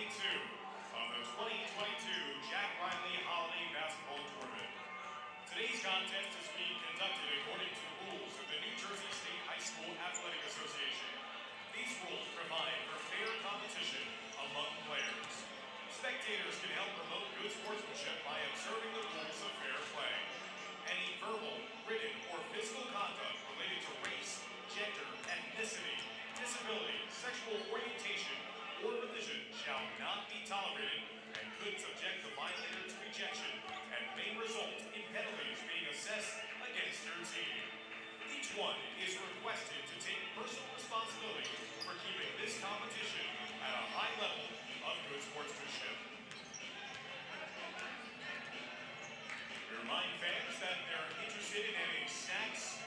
of the 2022 Jack Reilly Holiday Basketball Tournament. Today's contest is being conducted according to the rules of the New Jersey State High School Athletic Association. These rules provide for fair competition among players. Spectators can help promote good sportsmanship by observing the rules of fair play. Any verbal, written, or physical conduct related to race, gender, ethnicity, disability, sexual orientation, or religion shall not be tolerated and could subject the violator to rejection and may result in penalties being assessed against their team. Each one is requested to take personal responsibility for keeping this competition at a high level of good sportsmanship. We remind fans that they're interested in any snacks,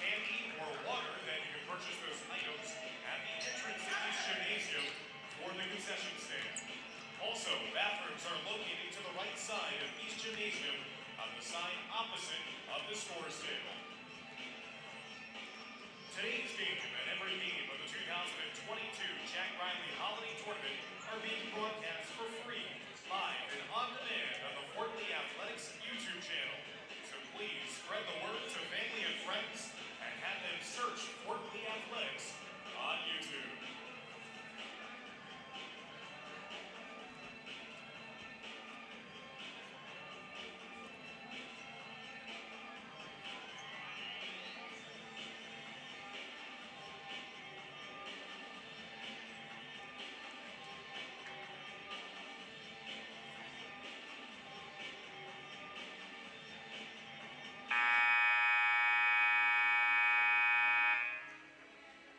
candy, or water, that you can purchase those items at the entrance to this gymnasium or the concession stand. Also, bathrooms are located to the right side of each gymnasium on the side opposite of the scores table. Today's game and every game of the 2022 Jack Reilly Holiday Tournament are being broadcast for free, live and on demand on the Fort Lee Athletics YouTube channel. So please spread the word to family and friends and have them search Fort Lee Athletics on YouTube.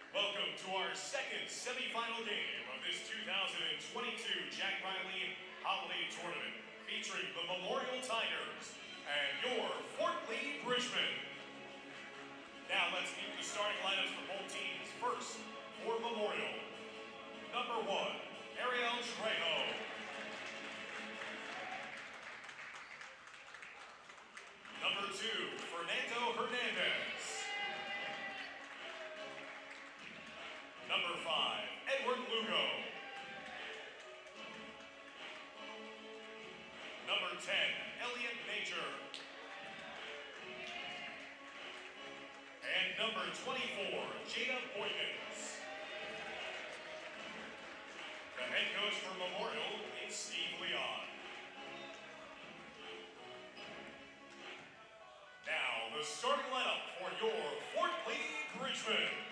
Welcome to our second semifinal game of this 2022 Jack Reilly Holiday Tournament, featuring the Memorial Tigers and your Fort Lee Bridgemen. Now let's meet the starting lineups for both teams. First, for Memorial, number 1, Ariel Trejo. Number 2, Fernando Hernandez. Number 5, Edward Lugo. Number 10, Elliot Major. And number 24, Jada Boykins. The head coach for Memorial is Steve Leon. Now, the starting lineup for your Fort Lee Bridgemen.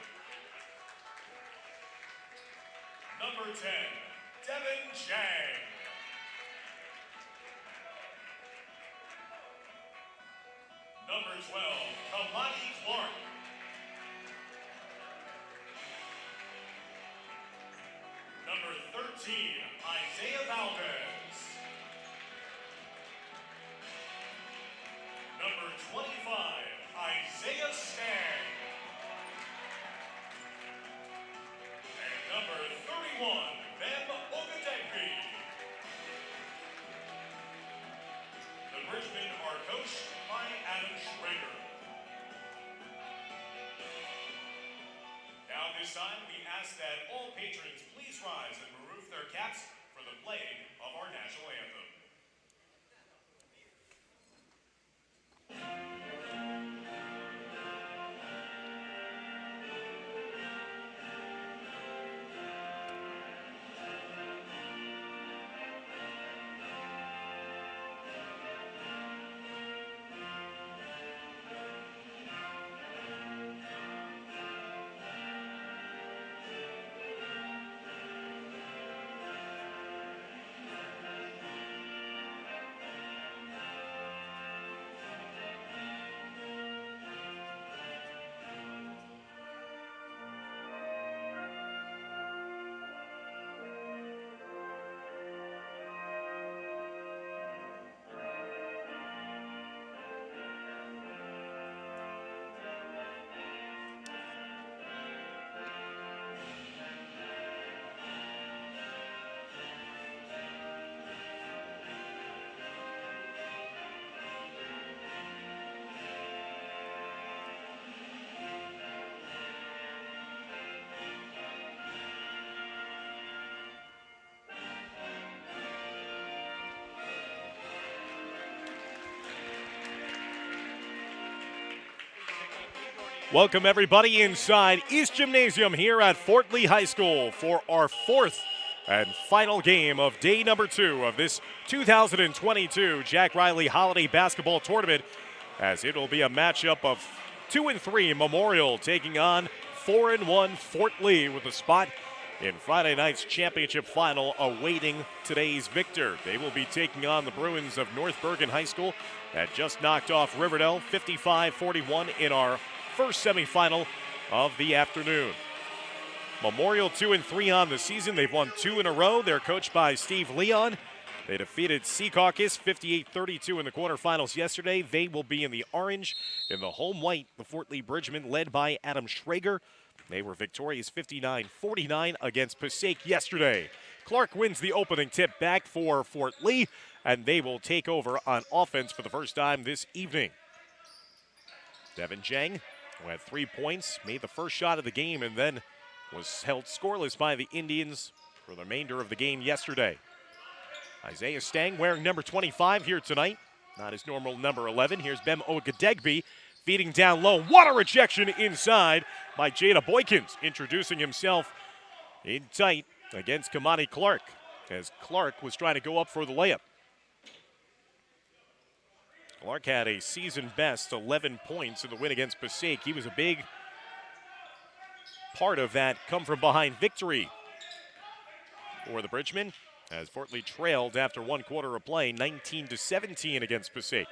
Number 10, Devin Chang. Number 12, Kamani Clark. Number 13, Isaiah Valdez. Number 25, Isaiah Stagg. Number 31, Mem Ogadegby. The Bridgemen are coached by Adam Schrader. Now this time, we ask that all patrons please rise and remove their caps for the playing of our national anthem. Welcome everybody inside East Gymnasium here at Fort Lee High School for our fourth and final game of day number 2 of this 2022 Jack Reilly Holiday Basketball Tournament, as it will be a matchup of 2 and 3 Memorial taking on 4 and 1 Fort Lee, with a spot in Friday night's championship final awaiting today's victor. They will be taking on the Bruins of North Bergen High School that just knocked off Riverdale 55-41 in our first semifinal of the afternoon. Memorial 2 and 3 on the season. They've won 2 in a row. They're coached by Steve Leon. They defeated Secaucus 58-32 in the quarterfinals yesterday. They will be in the orange. In the home white, the Fort Lee Bridgemen, led by Adam Schrager. They were victorious 59-49 against Passaic yesterday. Clark wins the opening tip back for Fort Lee, and they will take over on offense for the first time this evening. Devin Jang, who had 3 points, made the first shot of the game and then was held scoreless by the Indians for the remainder of the game yesterday. Isaiah Stang wearing number 25 here tonight, not his normal number 11. Here's Bem Ogadegbe feeding down low. What a rejection inside by Jada Boykins, introducing himself in tight against Kamani Clark, as Clark was trying to go up for the layup. Clark had a season-best 11 points in the win against Passaic. He was a big part of that come-from-behind victory for the Bridgemen, as Fort Lee trailed after 1 quarter of play, 19-17 against Passaic.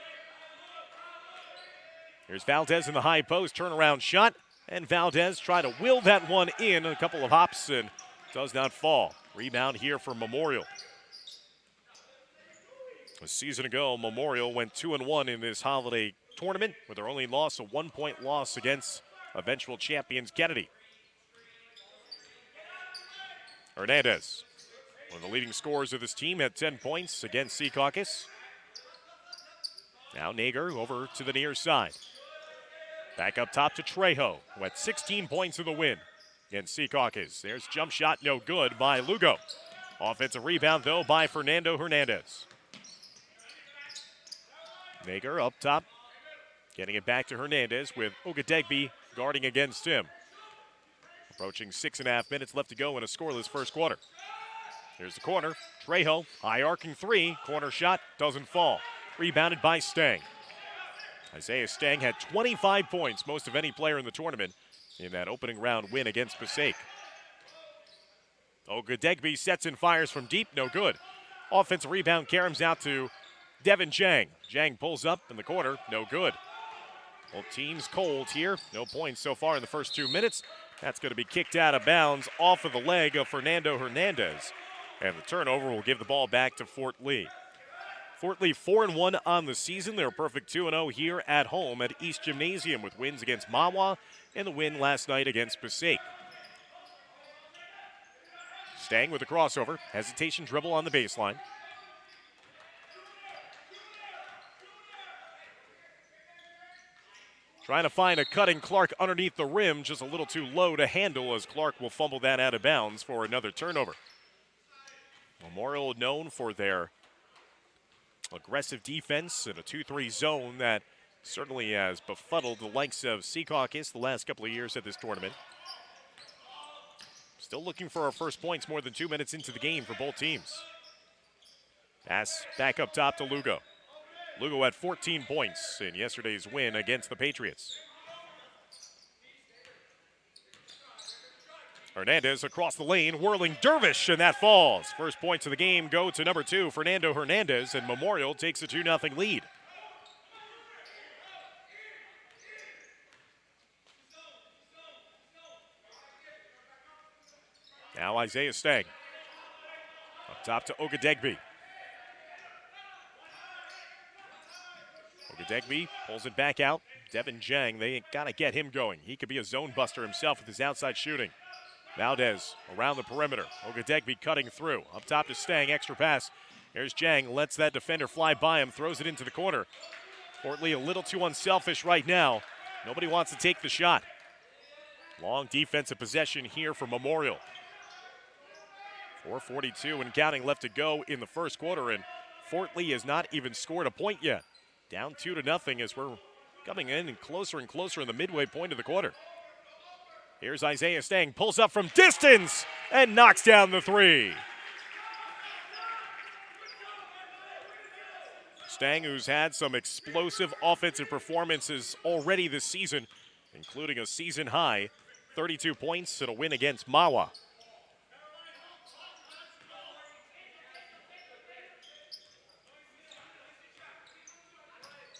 Here's Valdez in the high post, turnaround shot, and Valdez tried to will that one in a couple of hops and does not fall. Rebound here for Memorial. A season ago, Memorial went 2-1 in this holiday tournament, with their only loss a 1-point loss against eventual champions Kennedy. Hernandez, one of the leading scorers of this team, had 10 points against Secaucus. Now Nager over to the near side. Back up top to Trejo, who had 16 points in the win against Secaucus. There's jump shot, no good by Lugo. Offensive rebound, though, by Fernando Hernandez. Nager up top, getting it back to Hernandez with Ogadegbe guarding against him. Approaching 6.5 minutes left to go in a scoreless first quarter. Here's the corner. Trejo, high arcing 3. Corner shot doesn't fall. Rebounded by Stang. Isaiah Stang had 25 points, most of any player in the tournament, in that opening round win against Passaic. Ogadegbe sets and fires from deep, no good. Offensive rebound caroms out to Devin Jang. Jang pulls up in the corner, no good. Both teams cold here. No points so far in the first 2 minutes. That's going to be kicked out of bounds off of the leg of Fernando Hernandez. And the turnover will give the ball back to Fort Lee. Fort Lee 4-1 on the season. They're perfect 2-0 here at home at East Gymnasium, with wins against Mahwah and the win last night against Passaic. Stang with a crossover. Hesitation dribble on the baseline. Trying to find a cutting Clark underneath the rim, just a little too low to handle, as Clark will fumble that out of bounds for another turnover. Memorial known for their aggressive defense in a 2-3 zone that certainly has befuddled the likes of Secaucus the last couple of years at this tournament. Still looking for our first points more than 2 minutes into the game for both teams. Pass back up top to Lugo. Lugo had 14 points in yesterday's win against the Patriots. Hernandez across the lane, whirling Dervish, and that falls. First points of the game go to number 2, Fernando Hernandez, and Memorial takes a 2-0 lead. Now Isaiah Stang. Up top to Ogadegbe. Ogadegbe pulls it back out. Devin Jang, they got to get him going. He could be a zone buster himself with his outside shooting. Valdez around the perimeter. Ogadegbe cutting through. Up top to Stang, extra pass. Here's Jang, lets that defender fly by him, throws it into the corner. Fort Lee a little too unselfish right now. Nobody wants to take the shot. Long defensive possession here for Memorial. 4:42 and counting left to go in the first quarter, and Fort Lee has not even scored a point yet. Down 2-0 as we're coming in and closer in the midway point of the quarter. Here's Isaiah Stang, pulls up from distance and knocks down the three. Stang, who's had some explosive offensive performances already this season, including a season high 32 points in a win against Mawa.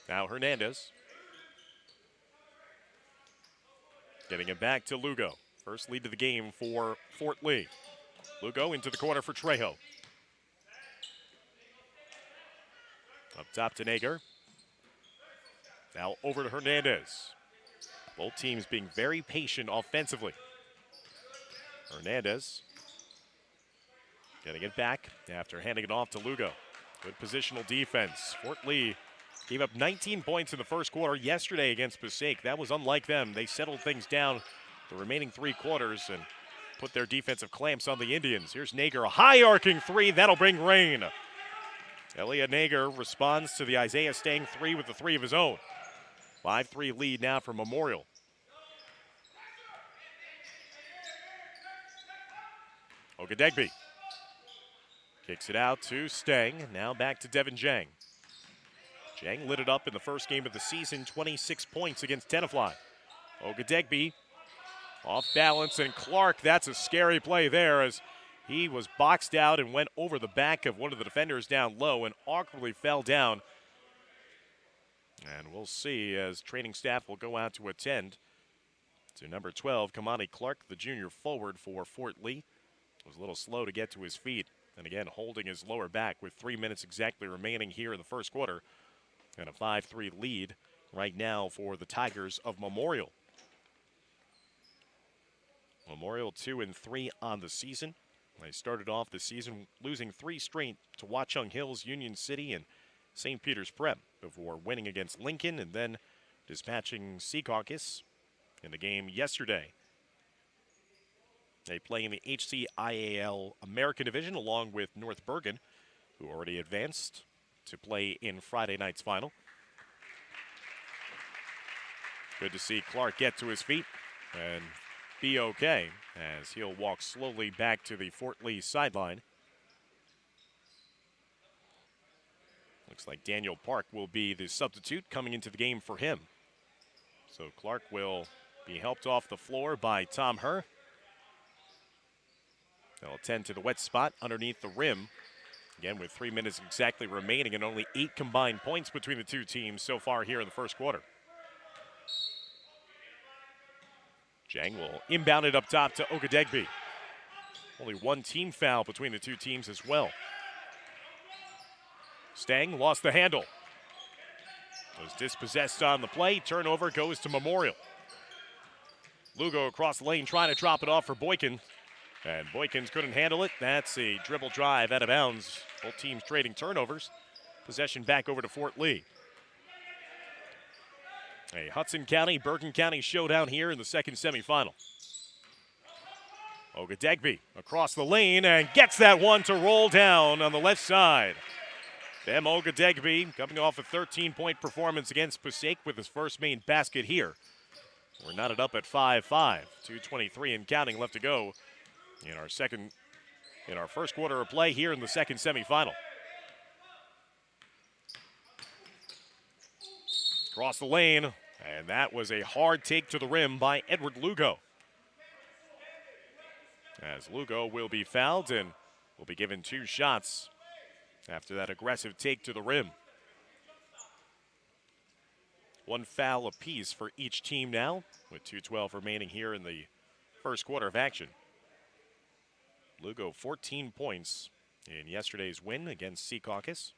Now Hernandez. Getting it back to Lugo. First lead of the game for Fort Lee. Lugo into the corner for Trejo. Up top to Nager. Now over to Hernandez. Both teams being very patient offensively. Hernandez getting it back after handing it off to Lugo. Good positional defense. Fort Lee gave up 19 points in the first quarter yesterday against Passaic. That was unlike them. They settled things down the remaining 3 quarters and put their defensive clamps on the Indians. Here's Nager, a high arcing three. That'll bring rain. Elliot Nager responds to the Isaiah Stang three with the three of his own. 5-3 lead now for Memorial. Ogadegbe kicks it out to Stang. Now back to Devin Jang. Jang lit it up in the first game of the season, 26 points against Tenafly. Ogadegbe off balance, and Clark, that's a scary play there as he was boxed out and went over the back of one of the defenders down low and awkwardly fell down. And we'll see as training staff will go out to attend to number 12, Kamani Clark, the junior forward for Fort Lee. Was a little slow to get to his feet, and again holding his lower back with 3 minutes exactly remaining here in the first quarter. And a 5-3 lead right now for the Tigers of Memorial. Memorial 2-3 on the season. They started off the season losing 3 straight to Watchung Hills, Union City, and St. Peter's Prep before winning against Lincoln and then dispatching Secaucus in the game yesterday. They play in the HCIAL American Division along with North Bergen, who already advanced to play in Friday night's final. Good to see Clark get to his feet and be okay as he'll walk slowly back to the Fort Lee sideline. Looks like Daniel Park will be the substitute coming into the game for him. So Clark will be helped off the floor by Tom Herr. They'll attend to the wet spot underneath the rim. Again, with 3 minutes exactly remaining and only 8 combined points between the two teams so far here in the first quarter. Jang will inbound it up top to Ogadegbe. Only 1 team foul between the two teams as well. Stang lost the handle. Was dispossessed on the play. Turnover goes to Memorial. Lugo across the lane trying to drop it off for Boykin. And Boykins couldn't handle it. That's a dribble drive out of bounds. Both teams trading turnovers. Possession back over to Fort Lee. A Hudson County, Bergen County showdown here in the second semifinal. Ogadegbe across the lane and gets that one to roll down on the left side. Dem Ogadegbe coming off a 13-point performance against Passaic with his first main basket here. We're knotted up at 5-5. 2:23 and counting left to go in our first quarter of play here in the second semifinal. Across the lane, and that was a hard take to the rim by Edward Lugo. As Lugo will be fouled and will be given 2 shots after that aggressive take to the rim. 1 foul apiece for each team now, with 2:12 remaining here in the first quarter of action. Lugo 14 points in yesterday's win against Secaucus.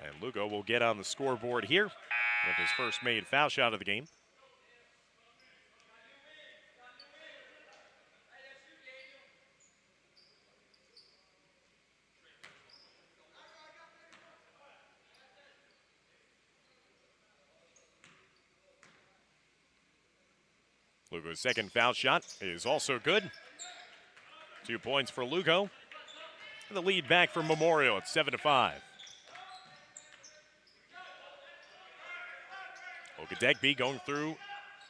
And Lugo will get on the scoreboard here with his first made foul shot of the game. Lugo's second foul shot is also good. 2 points for Lugo. And the lead back for Memorial at 7-5. Ogadegbe going through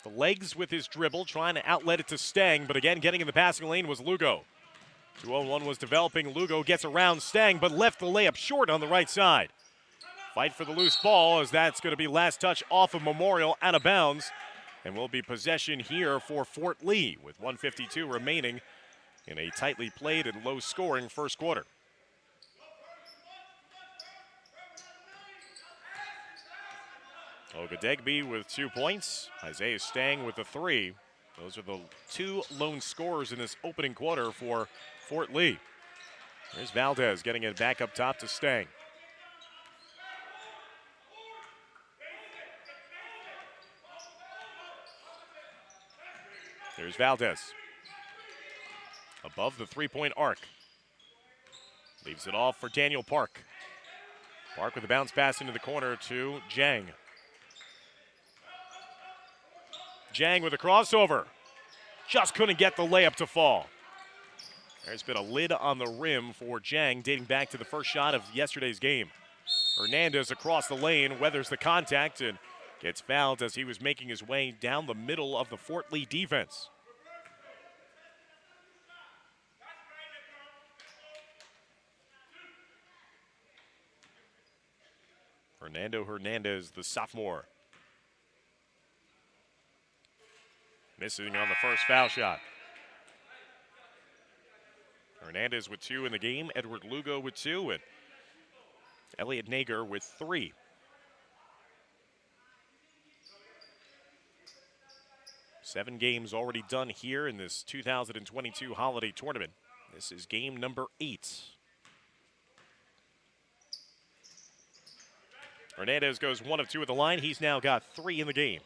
the legs with his dribble, trying to outlet it to Stang, but again, getting in the passing lane was Lugo. 2-on-1 was developing. Lugo gets around Stang, but left the layup short on the right side. Fight for the loose ball, as that's going to be last touch off of Memorial, out of bounds. And will be possession here for Fort Lee with 1:52 remaining in a tightly played and low-scoring first quarter. Ogadegbe with 2 points. Isaiah Stang with the 3. Those are the 2 lone scorers in this opening quarter for Fort Lee. There's Valdez getting it back up top to Stang. There's Valdez. Above the three-point arc. Leaves it off for Daniel Park. Park with a bounce pass into the corner to Jang. Jang with a crossover. Just couldn't get the layup to fall. There's been a lid on the rim for Jang dating back to the first shot of yesterday's game. Hernandez across the lane, weathers the contact and gets fouled as he was making his way down the middle of the Fort Lee defense. Fernando Hernandez, the sophomore. Missing on the first foul shot. Hernandez with 2 in the game, Edward Lugo with 2, and Elliot Nager with 3. Seven games already done here in this 2022 holiday tournament. This is game number 8. Hernandez goes 1 of 2 at the line. He's now got 3 in the game.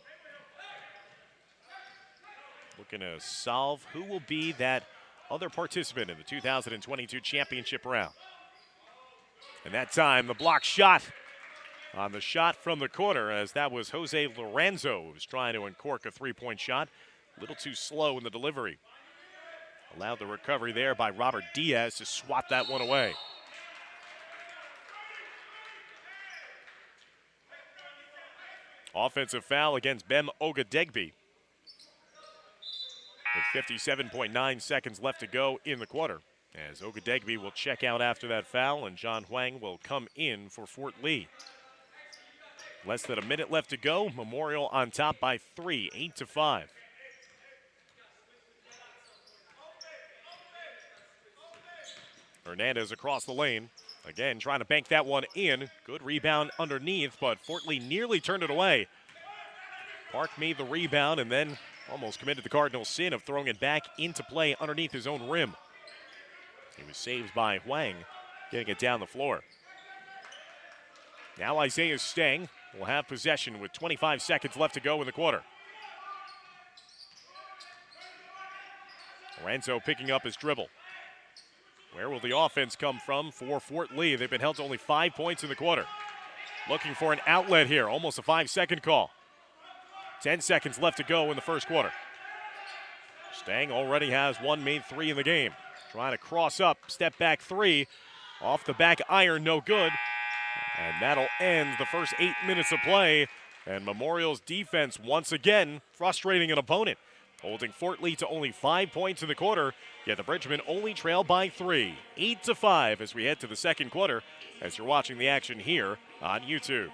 Looking to solve who will be that other participant in the 2022 championship round. And that time, the block shot on the shot from the corner, as that was Jose Lorenzo who was trying to uncork a three-point shot. A little too slow in the delivery. Allowed the recovery there by Robert Diaz to swat that one away. Offensive foul against Bem Ogadegbe. With 57.9 seconds left to go in the quarter, as Ogadegbe will check out after that foul and John Huang will come in for Fort Lee. Less than a minute left to go. Memorial on top by 3, 8-5. Hernandez across the lane. Again, trying to bank that one in. Good rebound underneath, but Fort Lee nearly turned it away. Park made the rebound and then almost committed the cardinal sin of throwing it back into play underneath his own rim. He was saved by Huang, getting it down the floor. Now Isaiah Stang will have possession with 25 seconds left to go in the quarter. Lorenzo picking up his dribble. Where will the offense come from for Fort Lee? They've been held to only 5 points in the quarter. Looking for an outlet here, almost a 5-second call. 10 seconds left to go in the first quarter. Stang already has one made 3 in the game. Trying to cross up, step back 3. Off the back iron, no good. And that'll end the first 8 minutes of play. And Memorial's defense once again frustrating an opponent, holding Fort Lee to only 5 points in the quarter, yet the Bridgmen only trail by 3. 8-5 as we head to the second quarter, as you're watching the action here on YouTube.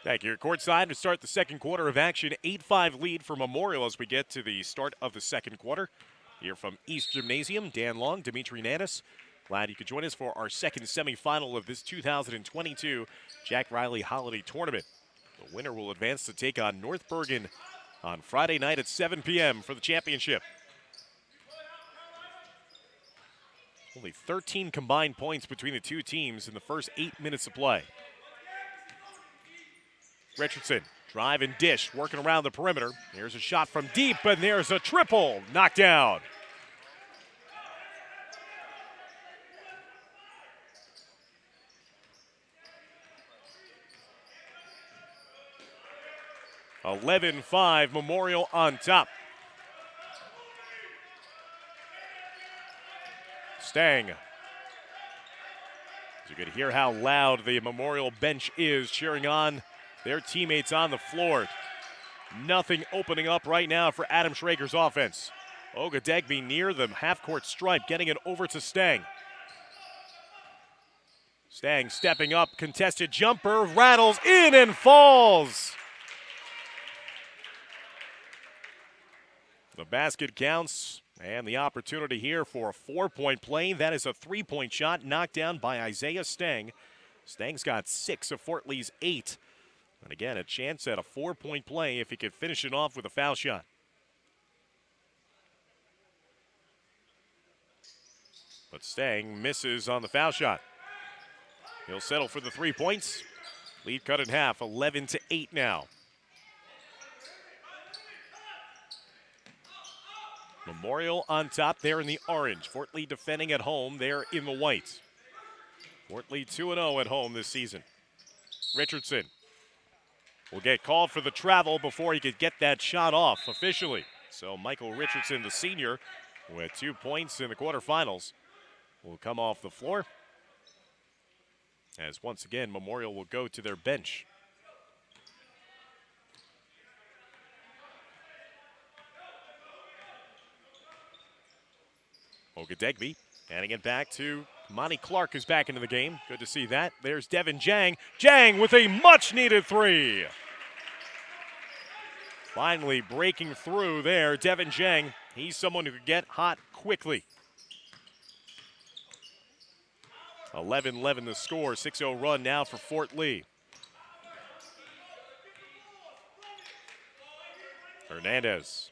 Thank you. Courtside to start the second quarter of action. 8-5 lead for Memorial as we get to the start of the second quarter. Here from East Gymnasium, Dan Long, Dimitri Nanis. Glad you could join us for our second semifinal of this 2022 Jack Reilly Holiday Tournament. The winner will advance to take on North Bergen on Friday night at 7 p.m. for the championship. Only 13 combined points between the two teams in the first 8 minutes of play. Richardson, drive and dish, working around the perimeter. Here's a shot from deep, and there's a triple. Knocked down. (11-5) Memorial on top. Stang. As you can hear how loud the Memorial bench is cheering on their teammates on the floor. Nothing opening up right now for Adam Schrager's offense. Ogadegbe near the half-court stripe, getting it over to Stang. Stang stepping up, contested jumper, rattles in and falls. The basket counts, and the opportunity here for a 4-point play. That is a 3-point shot knocked down by Isaiah Stang. Stang's got 6 of Fort Lee's 8. And again, a chance at a 4-point play if he could finish it off with a foul shot. But Stang misses on the foul shot. He'll settle for the 3 points. Lead cut in half, 11-8 now. Memorial on top there in the orange. Fort Lee defending at home there in the white. Fort Lee 2-0 at home this season. Richardson will get called for the travel before he could get that shot off officially. So Michael Richardson, the senior, with 2 points in the quarterfinals, will come off the floor. As once again, Memorial will go to their bench. Ogadegbe handing it back to Monty Clark, who's back into the game. Good to see that. There's Devin Jang. Jang with a much-needed 3. Finally breaking through there, Devin Jang. He's someone who could get hot quickly. 11-11 the score, 6-0 run now for Fort Lee. Hernandez.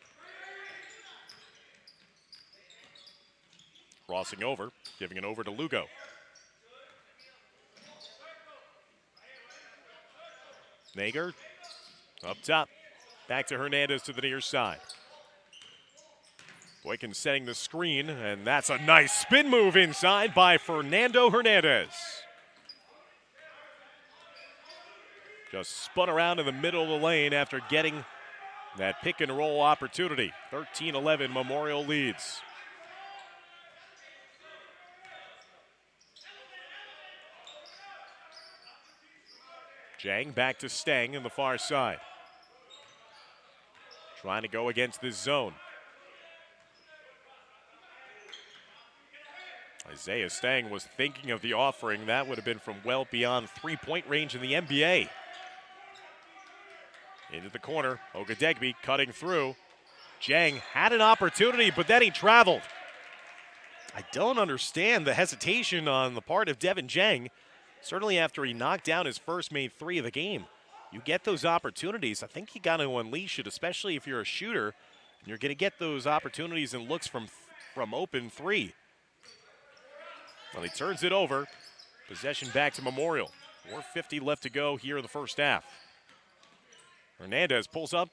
Crossing over, giving it over to Lugo. Nager up top. Back to Hernandez to the near side. Boykin setting the screen, and that's a nice spin move inside by Fernando Hernandez. Just spun around in the middle of the lane after getting that pick and roll opportunity. 13-11 Memorial leads. Jang back to Stang in the far side. Trying to go against this zone. Isaiah Stang was thinking of the offering. That would have been from well beyond 3-point range in the NBA. Into the corner, Ogadegbe cutting through. Jang had an opportunity, but then he traveled. I don't understand the hesitation on the part of Devin Jang. Certainly after he knocked down his first made 3 of the game. You get those opportunities. I think you got to unleash it, especially if you're a shooter. And you're going to get those opportunities and looks from open 3. Well, he turns it over. Possession back to Memorial. 4:50 left to go here in the first half. Hernandez pulls up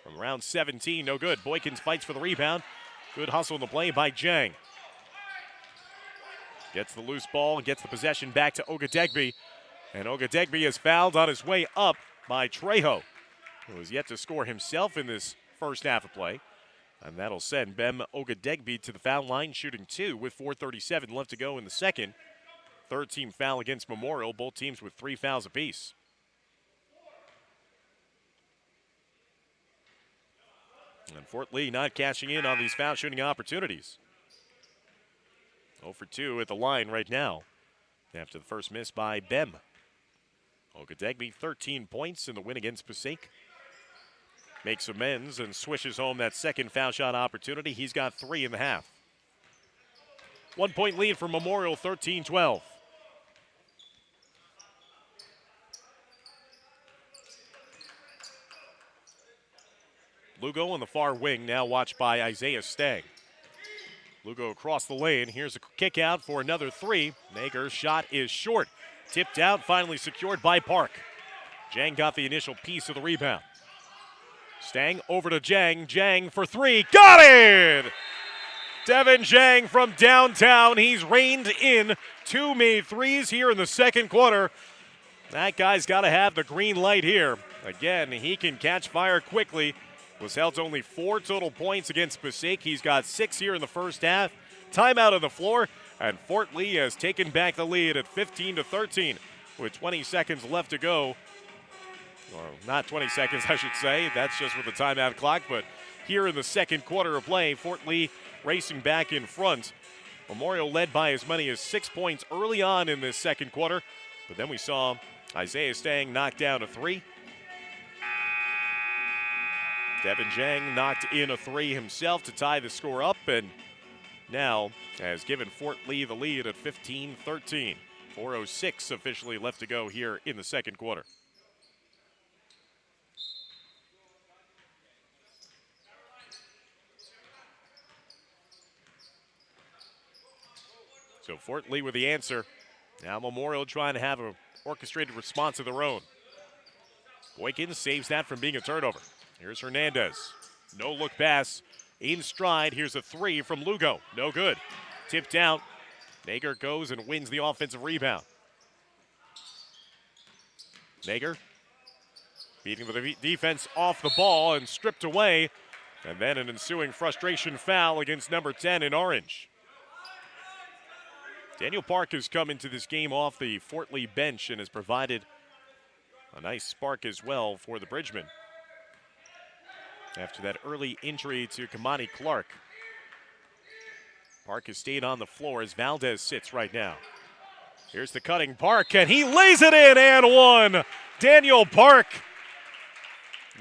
from round 17. No good. Boykins fights for the rebound. Good hustle in the play by Jang. Gets the loose ball and gets the possession back to Ogadegbe. And Ogadegbe is fouled on his way up by Trejo, who has yet to score himself in this first half of play. And that'll send Bem Ogadegbe to the foul line, shooting 2 with 4:37 left to go in the second. Third team foul against Memorial, both teams with 3 fouls apiece. And Fort Lee not cashing in on these foul shooting opportunities. 0 for 2 at the line right now after the first miss by Bem. Ogadegbe, 13 points in the win against Passaic. Makes amends and swishes home that second foul shot opportunity. He's got 3 in the half. 1 point lead for Memorial, 13-12. Lugo on the far wing, now watched by Isaiah Stang. Lugo across the lane. Here's a kick out for another 3. Nager's shot is short. Tipped out, finally secured by Park. Jang got the initial piece of the rebound. Stang over to Jang. Jang for 3. Got it! Devin Jang from downtown. He's reined in 2 made threes here in the second quarter. That guy's got to have the green light here. Again, he can catch fire quickly. Was held to only 4 total points against Passaic. He's got 6 here in the first half. Timeout on the floor, and Fort Lee has taken back the lead at 15-13 with 20 seconds left to go. Or not 20 seconds, I should say. That's just with the timeout clock. But here in the second quarter of play, Fort Lee racing back in front. Memorial led by as many as 6 points early on in this second quarter. But then we saw Isaiah Stang knock down a 3. Devin Jang knocked in a 3 himself to tie the score up, and now has given Fort Lee the lead at 15-13. 4:06 officially left to go here in the second quarter. So Fort Lee with the answer. Now Memorial trying to have an orchestrated response of their own. Boykins saves that from being a turnover. Here's Hernandez. No look pass. In stride. Here's a 3 from Lugo. No good. Tipped out. Nager goes and wins the offensive rebound. Nager beating the defense off the ball and stripped away. And then an ensuing frustration foul against number 10 in orange. Daniel Park has come into this game off the Fort Lee bench and has provided a nice spark as well for the Bridgemen. After that early injury to Kamani Clark. Park has stayed on the floor as Valdez sits right now. Here's the cutting Park, and he lays it in and 1. Daniel Park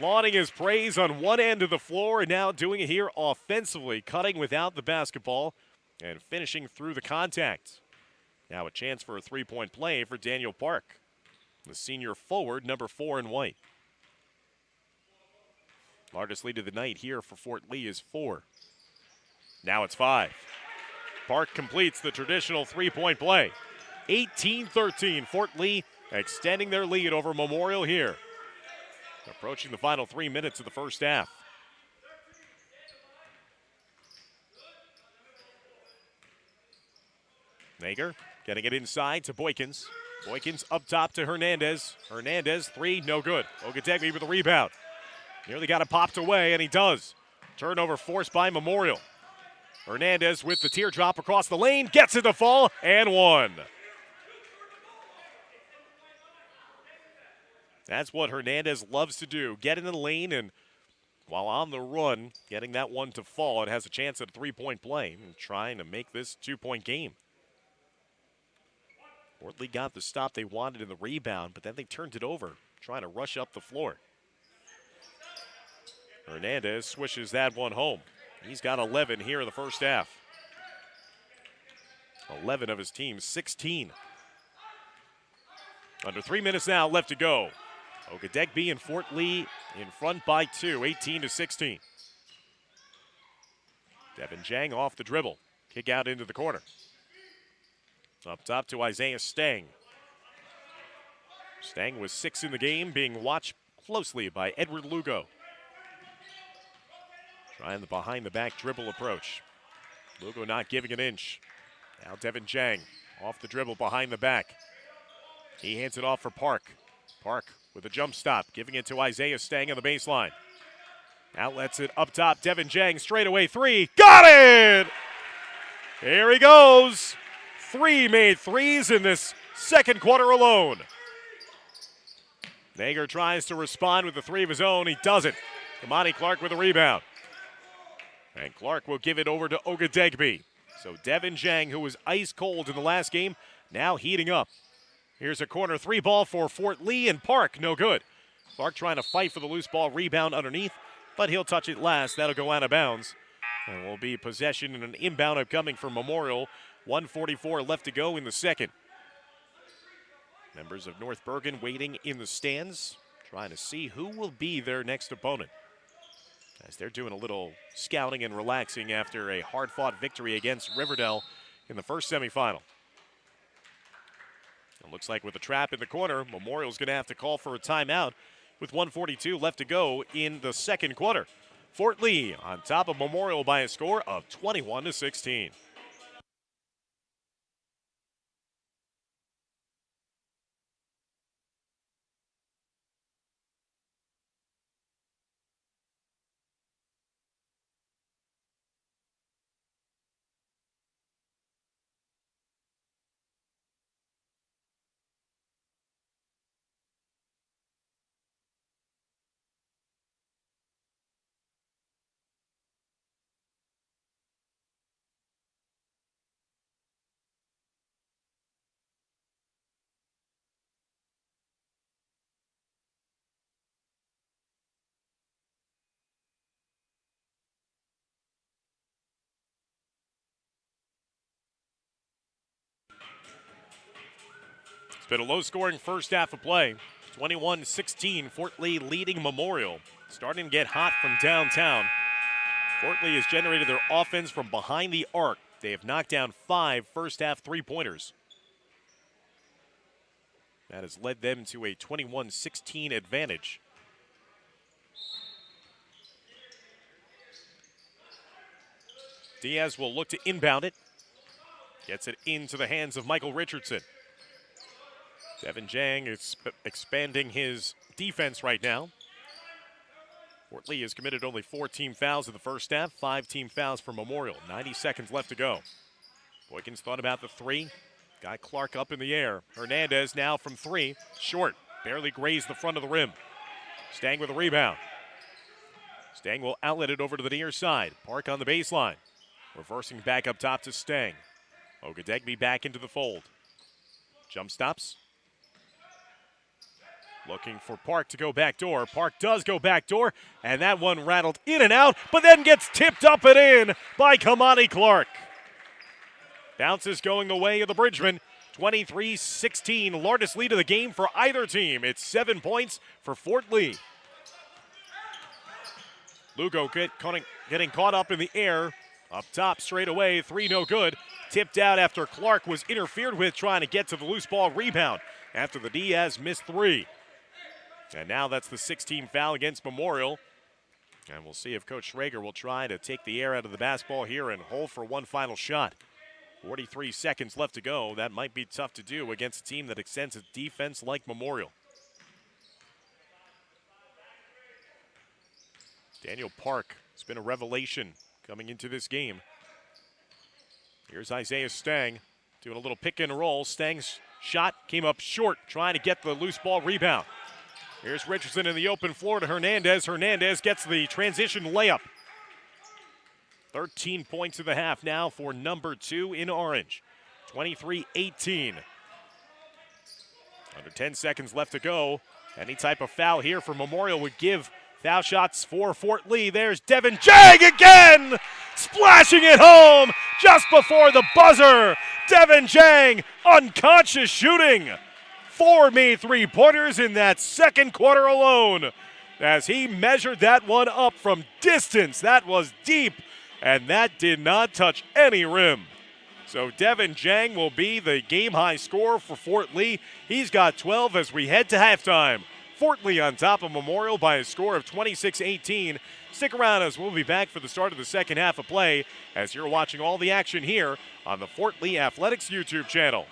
lauding his praise on one end of the floor and now doing it here offensively, cutting without the basketball and finishing through the contact. Now a chance for a 3-point play for Daniel Park, the senior forward, number 4 in white. Largest lead of the night here for Fort Lee is 4. Now it's 5. Park completes the traditional 3-point play. 18-13, Fort Lee extending their lead over Memorial here. Approaching the final 3 minutes of the first half. Nager getting it inside to Boykins. Boykins up top to Hernandez. Hernandez, 3, no good. Ogadegbe with the rebound. Nearly got it popped away, and he does. Turnover forced by Memorial. Hernandez with the teardrop across the lane, gets it to fall, and 1. That's what Hernandez loves to do, get in the lane, and while on the run, getting that one to fall, it has a chance at a 3-point play and trying to make this 2-point game. Fort Lee got the stop they wanted in the rebound, but then they turned it over, trying to rush up the floor. Hernandez swishes that one home. He's got 11 here in the first half. 11 of his team's 16. Under 3 minutes now left to go. Ogadegbe and Fort Lee in front by 2, 18-16. Devin Jang off the dribble. Kick out into the corner. Up top to Isaiah Stang. Stang was 6 in the game, being watched closely by Edward Lugo. Trying the behind-the-back dribble approach. Lugo not giving an inch. Now Devin Jang off the dribble behind the back. He hands it off for Park. Park with a jump stop, giving it to Isaiah Stang on the baseline. Outlets it up top. Devin Jang straightaway 3. Got it! Here he goes. 3 made threes in this second quarter alone. Nager tries to respond with a 3 of his own. He doesn't. Kamani Clark with a rebound. And Clark will give it over to Ogadegbe. So Devin Jang, who was ice cold in the last game, now heating up. Here's a corner three ball for Fort Lee, and Park, no good. Clark trying to fight for the loose ball rebound underneath, but he'll touch it last. That'll go out of bounds. And will be possession and an inbound upcoming for Memorial. 1:44 left to go in the second. Members of North Bergen waiting in the stands, trying to see who will be their next opponent, as they're doing a little scouting and relaxing after a hard-fought victory against Riverdale in the first semifinal. It looks like with a trap in the corner, Memorial's going to have to call for a timeout with 1:42 left to go in the second quarter. Fort Lee on top of Memorial by a score of 21-16. It's been a low-scoring first half of play. 21-16, Fort Lee leading Memorial. Starting to get hot from downtown. Fort Lee has generated their offense from behind the arc. They have knocked down 5 first-half three-pointers. That has led them to a 21-16 advantage. Diaz will look to inbound it. Gets it into the hands of Michael Richardson. Devin Jang is expanding his defense right now. Fort Lee has committed only 4 team fouls in the first half, 5 team fouls for Memorial. 90 seconds left to go. Boykins thought about the three. Got Clark up in the air. Hernandez now from 3. Short. Barely grazed the front of the rim. Stang with a rebound. Stang will outlet it over to the near side. Park on the baseline. Reversing back up top to Stang. Ogadegbe back into the fold. Jump stops. Looking for Park to go back door. Park does go back door, and that one rattled in and out, but then gets tipped up and in by Kamani Clark. Bounces going the way of the Bridgemen. 23-16, largest lead of the game for either team. It's 7 points for Fort Lee. Lugo getting caught up in the air. Up top straight away, 3 no good. Tipped out after Clark was interfered with trying to get to the loose ball rebound after the Diaz missed 3. And now that's the 16th foul against Memorial. And we'll see if Coach Schrager will try to take the air out of the basketball here and hold for one final shot. 43 seconds left to go. That might be tough to do against a team that extends its defense like Memorial. Daniel Park has been a revelation coming into this game. Here's Isaiah Stang doing a little pick and roll. Stang's shot came up short, trying to get the loose ball rebound. Here's Richardson in the open floor to Hernandez. Hernandez gets the transition layup. 13 points in the half now for number 2 in orange. 23-18. Under 10 seconds left to go. Any type of foul here for Memorial would give foul shots for Fort Lee. There's Devin Jang again! Splashing it home just before the buzzer. Devin Jang, unconscious shooting. 4 made three-pointers in that second quarter alone as he measured that one up from distance. That was deep, and that did not touch any rim. So Devin Jang will be the game-high scorer for Fort Lee. He's got 12 as we head to halftime. Fort Lee on top of Memorial by a score of 26-18. Stick around as we'll be back for the start of the second half of play as you're watching all the action here on the Fort Lee Athletics YouTube channel.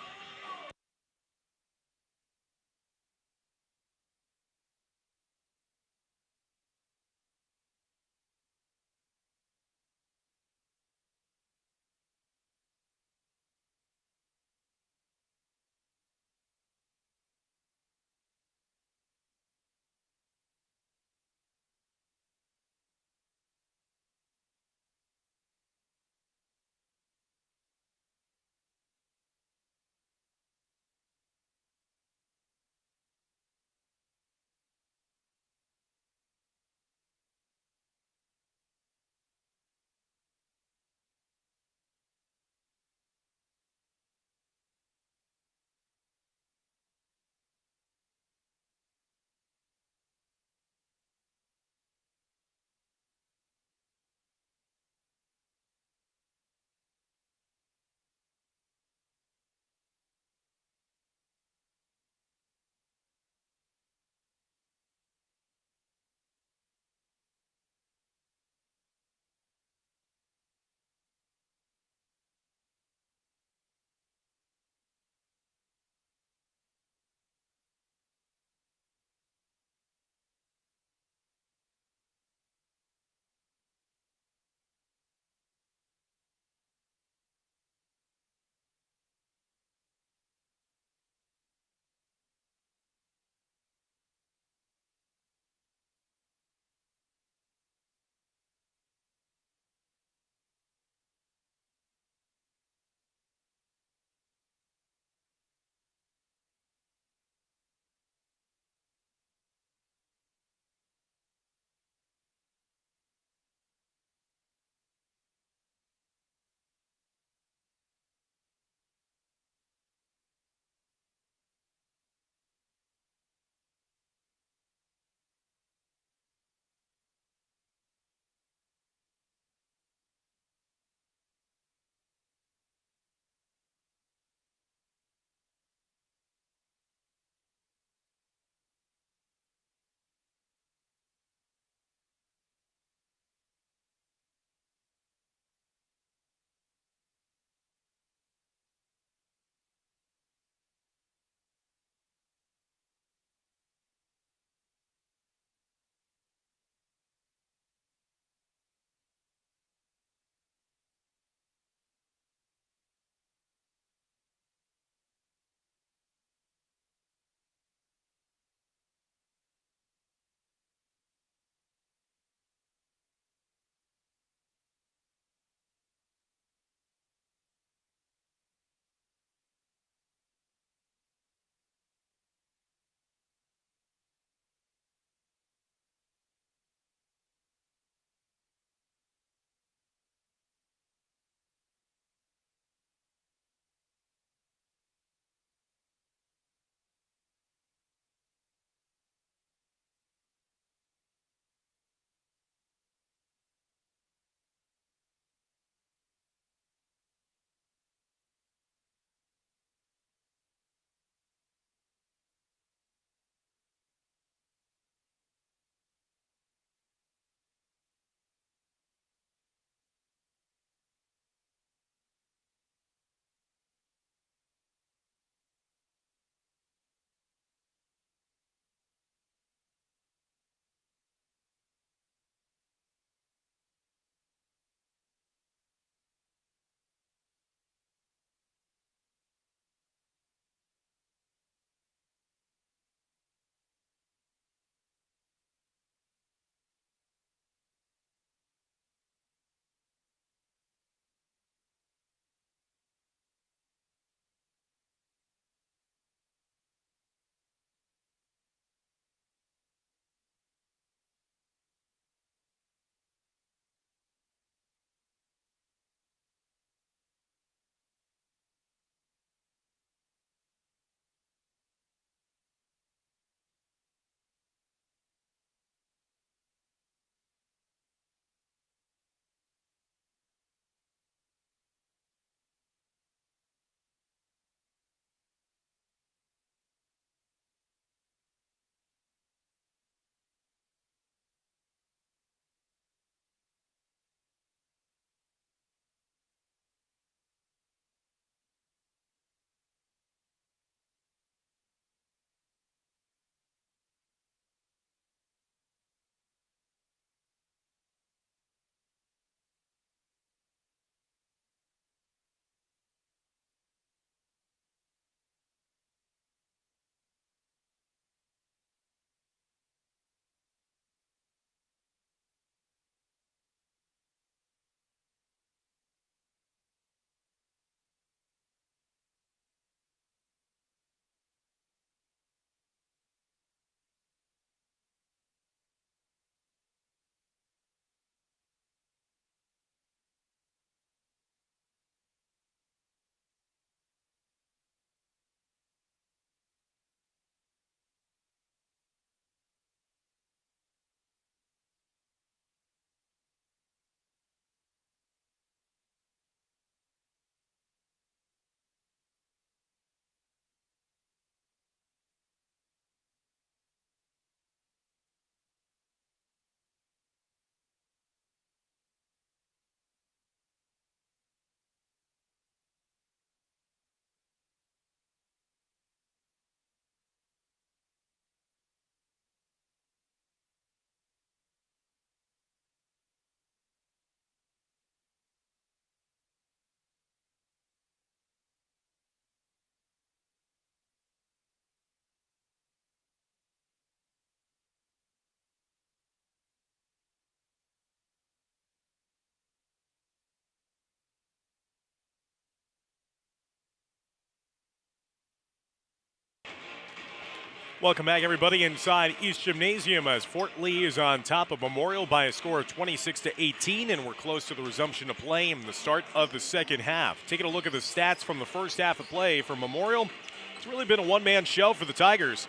Welcome back, everybody, inside East Gymnasium as Fort Lee is on top of Memorial by a score of 26-18, and we're close to the resumption of play and the start of the second half. Taking a look at the stats from the first half of play for Memorial, it's really been a one-man show for the Tigers.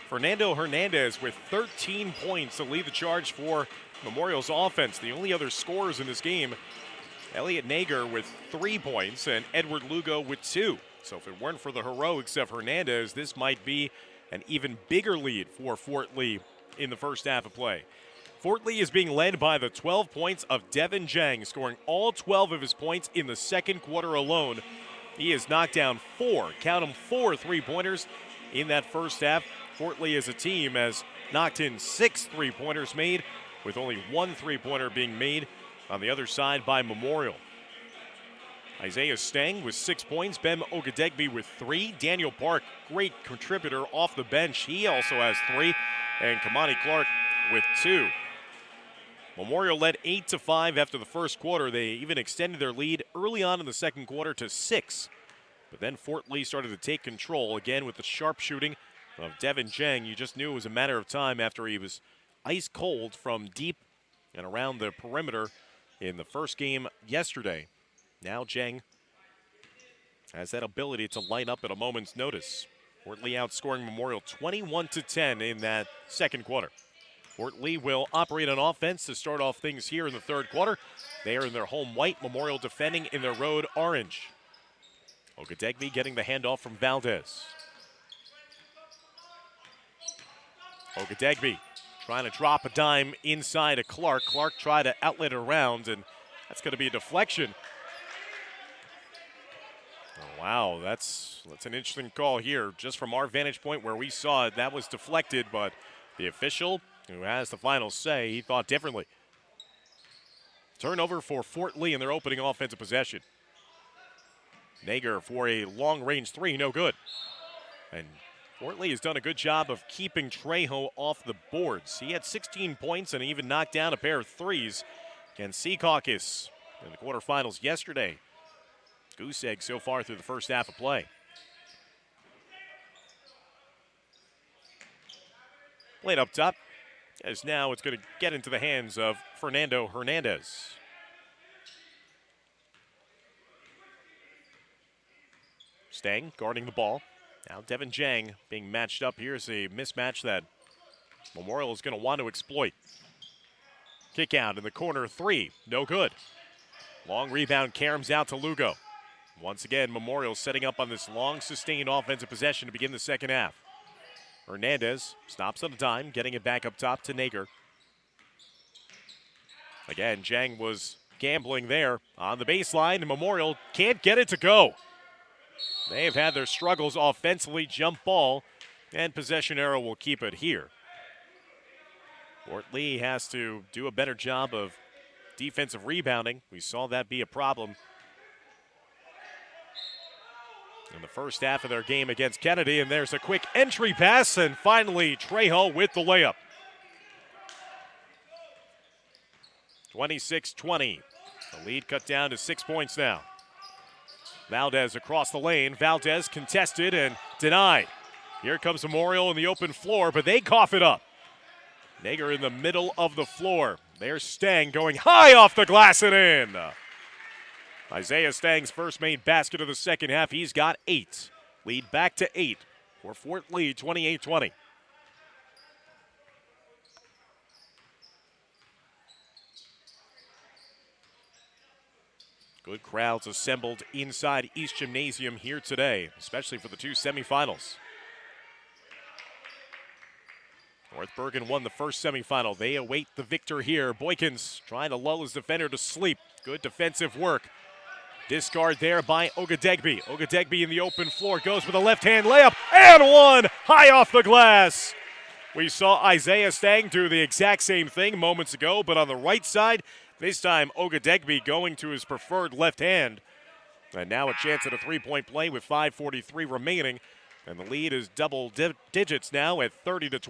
Fernando Hernandez with 13 points to lead the charge for Memorial's offense. The only other scorers in this game, Elliot Nager with 3 points and Edward Lugo with 2. So if it weren't for the heroics of Hernandez, this might be an even bigger lead for Fort Lee in the first half of play. Fort Lee is being led by the 12 points of Devin Jang, scoring all 12 of his points in the second quarter alone. He has knocked down 4 3-pointers in that first half. Fort Lee as a team has knocked in 6 3-pointers made, with only 1 3-pointer being made on the other side by Memorial. Isaiah Stang with 6 points, Ben Ogadegbe with 3, Daniel Park, great contributor off the bench, he also has 3, and Kamani Clark with 2. Memorial led 8-5 after the first quarter. They even extended their lead early on in the second quarter to 6. But then Fort Lee started to take control again with the sharp shooting of Devin Jang. You just knew it was a matter of time after he was ice cold from deep and around the perimeter in the first game yesterday. Now Jang has that ability to light up at a moment's notice. Fort Lee outscoring Memorial 21-10 in that second quarter. Fort Lee will operate on offense to start off things here in the third quarter. They are in their home white, Memorial defending in their road orange. Ogadegbe getting the handoff from Valdez. Ogadegbe trying to drop a dime inside of Clark. Clark tried to outlet it around, and that's going to be a deflection. Oh, wow, that's an interesting call here. Just from our vantage point where we saw it, that was deflected, but the official, who has the final say, he thought differently. Turnover for Fort Lee in their opening offensive possession. Nager for a long-range 3, no good. And Fort Lee has done a good job of keeping Trejo off the boards. He had 16 points and even knocked down a pair of 3s against Secaucus in the quarterfinals yesterday. Goose egg so far through the first half of play. Played up top, as now it's going to get into the hands of Fernando Hernandez. Stang guarding the ball. Now Devin Jang being matched up. Here's a mismatch that Memorial is going to want to exploit. Kick out in the corner 3, no good. Long rebound, caroms out to Lugo. Once again, Memorial setting up on this long sustained offensive possession to begin the second half. Hernandez stops on a dime, getting it back up top to Nager. Again, Jang was gambling there on the baseline, and Memorial can't get it to go. They have had their struggles offensively, jump ball, and possession arrow will keep it here. Fort Lee has to do a better job of defensive rebounding. We saw that be a problem in the first half of their game against Kennedy, and there's a quick entry pass, and finally Trejo with the layup. 26-20. The lead cut down to 6 points now. Valdez across the lane. Valdez contested and denied. Here comes Memorial in the open floor, but they cough it up. Nager in the middle of the floor. There's Stang going high off the glass and in. Isaiah Stang's first made basket of the second half. He's got 8. Lead back to 8 for Fort Lee, 28-20. Good crowds assembled inside East Gymnasium here today, especially for the 2 semifinals. North Bergen won the first semifinal. They await the victor here. Boykins trying to lull his defender to sleep. Good defensive work. Discard there by Ogadegbe. Ogadegbe in the open floor goes with a left-hand layup and one high off the glass. We saw Isaiah Stang do the exact same thing moments ago, but on the right side, this time Ogadegbe going to his preferred left hand. And now a chance at a three-point play with 5:43 remaining. And the lead is double digits now at 30-20.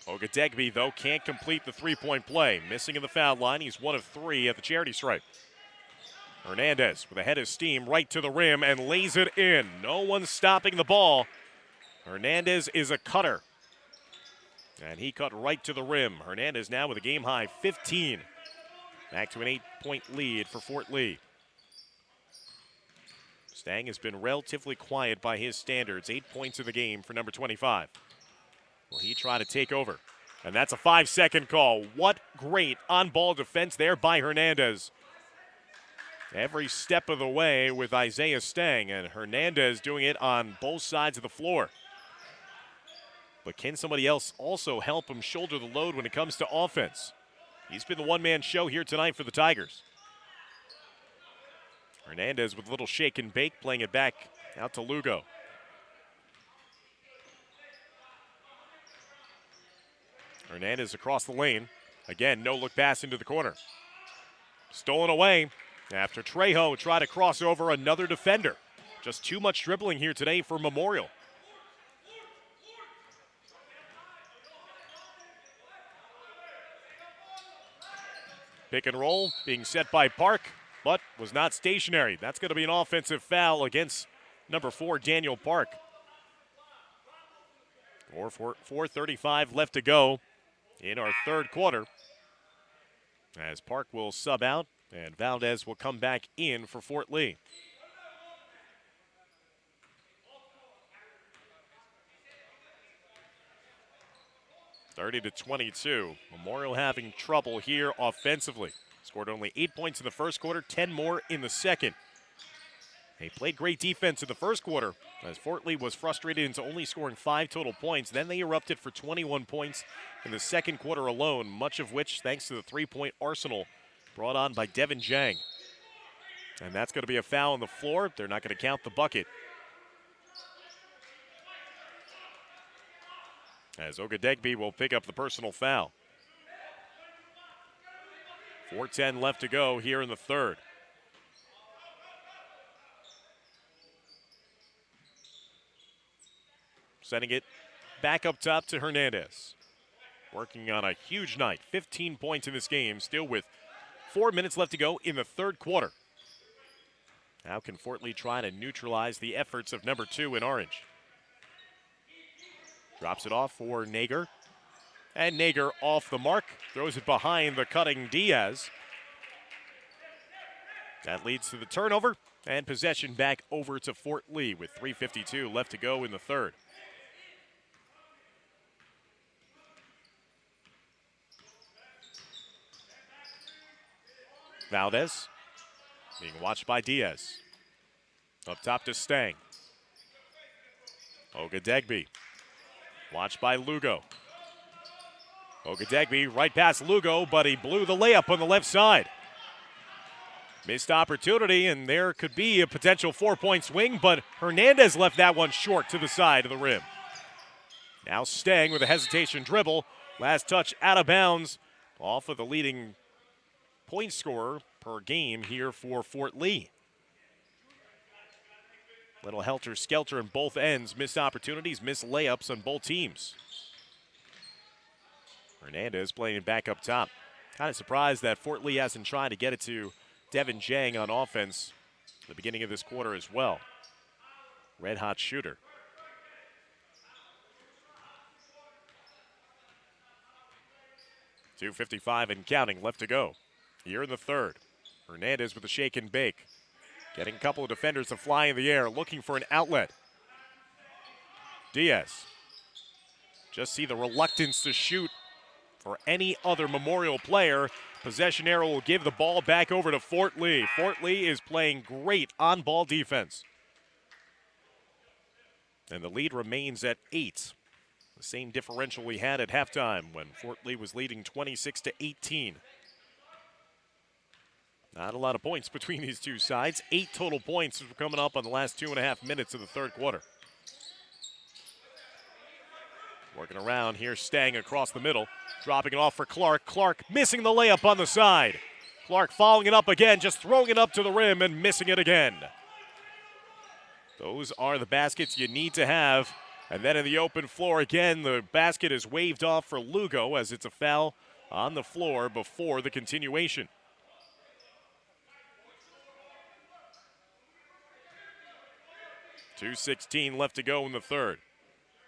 Ogadegbe, though, can't complete the three-point play. Missing in the foul line. He's 1 of 3 at the charity stripe. Hernandez with a head of steam right to the rim and lays it in. No one stopping the ball. Hernandez is a cutter. And he cut right to the rim. Hernandez now with a game-high 15. Back to an 8-point lead for Fort Lee. Stang has been relatively quiet by his standards. 8 points in the game for number 25. Will he try to take over? And that's a 5-second call. What great on-ball defense there by Hernandez. Every step of the way with Isaiah Stang, and Hernandez doing it on both sides of the floor. But can somebody else also help him shoulder the load when it comes to offense? He's been the one-man show here tonight for the Tigers. Hernandez with a little shake and bake, playing it back out to Lugo. Hernandez across the lane. Again, no-look pass into the corner. Stolen away after Trejo tried to cross over another defender. Just too much dribbling here today for Memorial. Pick and roll being set by Park, but was not stationary. That's going to be an offensive foul against number 4, Daniel Park. 4:35 left to go in our third quarter. As Park will sub out and Valdez will come back in for Fort Lee. (30-22). Memorial having trouble here offensively. Scored only 8 points in the first quarter, 10 more in the second. They played great defense in the first quarter as Fort Lee was frustrated into only scoring 5 total points. Then they erupted for 21 points in the second quarter alone, much of which thanks to the three-point arsenal brought on by Devin Jang. And that's going to be a foul on the floor. They're not going to count the bucket. As Ogadegbe will pick up the personal foul. 4:10 left to go here in the third. Sending it back up top to Hernandez. Working on a huge night. 15 points in this game, still with 4 minutes left to go in the third quarter. How can Fort Lee try to neutralize the efforts of number 2 in orange? Drops it off for Nager. And Nager off the mark. Throws it behind the cutting Diaz. That leads to the turnover. And possession back over to Fort Lee with 3:52 left to go in the third. Valdez being watched by Diaz. Up top to Stang. Ogadegbe watched by Lugo. Ogadegbe right past Lugo, but he blew the layup on the left side. Missed opportunity, and there could be a potential 4-point swing, but Hernandez left that one short to the side of the rim. Now Stang with a hesitation dribble. Last touch out of bounds off of the leading point scorer per game here for Fort Lee. Little helter-skelter in both ends. Missed opportunities, missed layups on both teams. Hernandez playing it back up top. Kind of surprised that Fort Lee hasn't tried to get it to Devin Jang on offense at the beginning of this quarter as well. Red-hot shooter. .255 and counting left to go here in the third. Hernandez with a shake and bake. Getting a couple of defenders to fly in the air, looking for an outlet. Diaz. Just see the reluctance to shoot for any other Memorial player. Possession arrow will give the ball back over to Fort Lee. Fort Lee is playing great on-ball defense. And the lead remains at 8. The same differential we had at halftime when Fort Lee was leading 26-18. Not a lot of points between these two sides. 8 total points coming up on the last 2.5 minutes of the third quarter. Working around here, Stang across the middle. Dropping it off for Clark. Clark missing the layup on the side. Clark following it up again, just throwing it up to the rim and missing it again. Those are the baskets you need to have And then in the open floor again, the basket is waved off for Lugo as it's a foul on the floor before the continuation. 2:16 left to go in the third.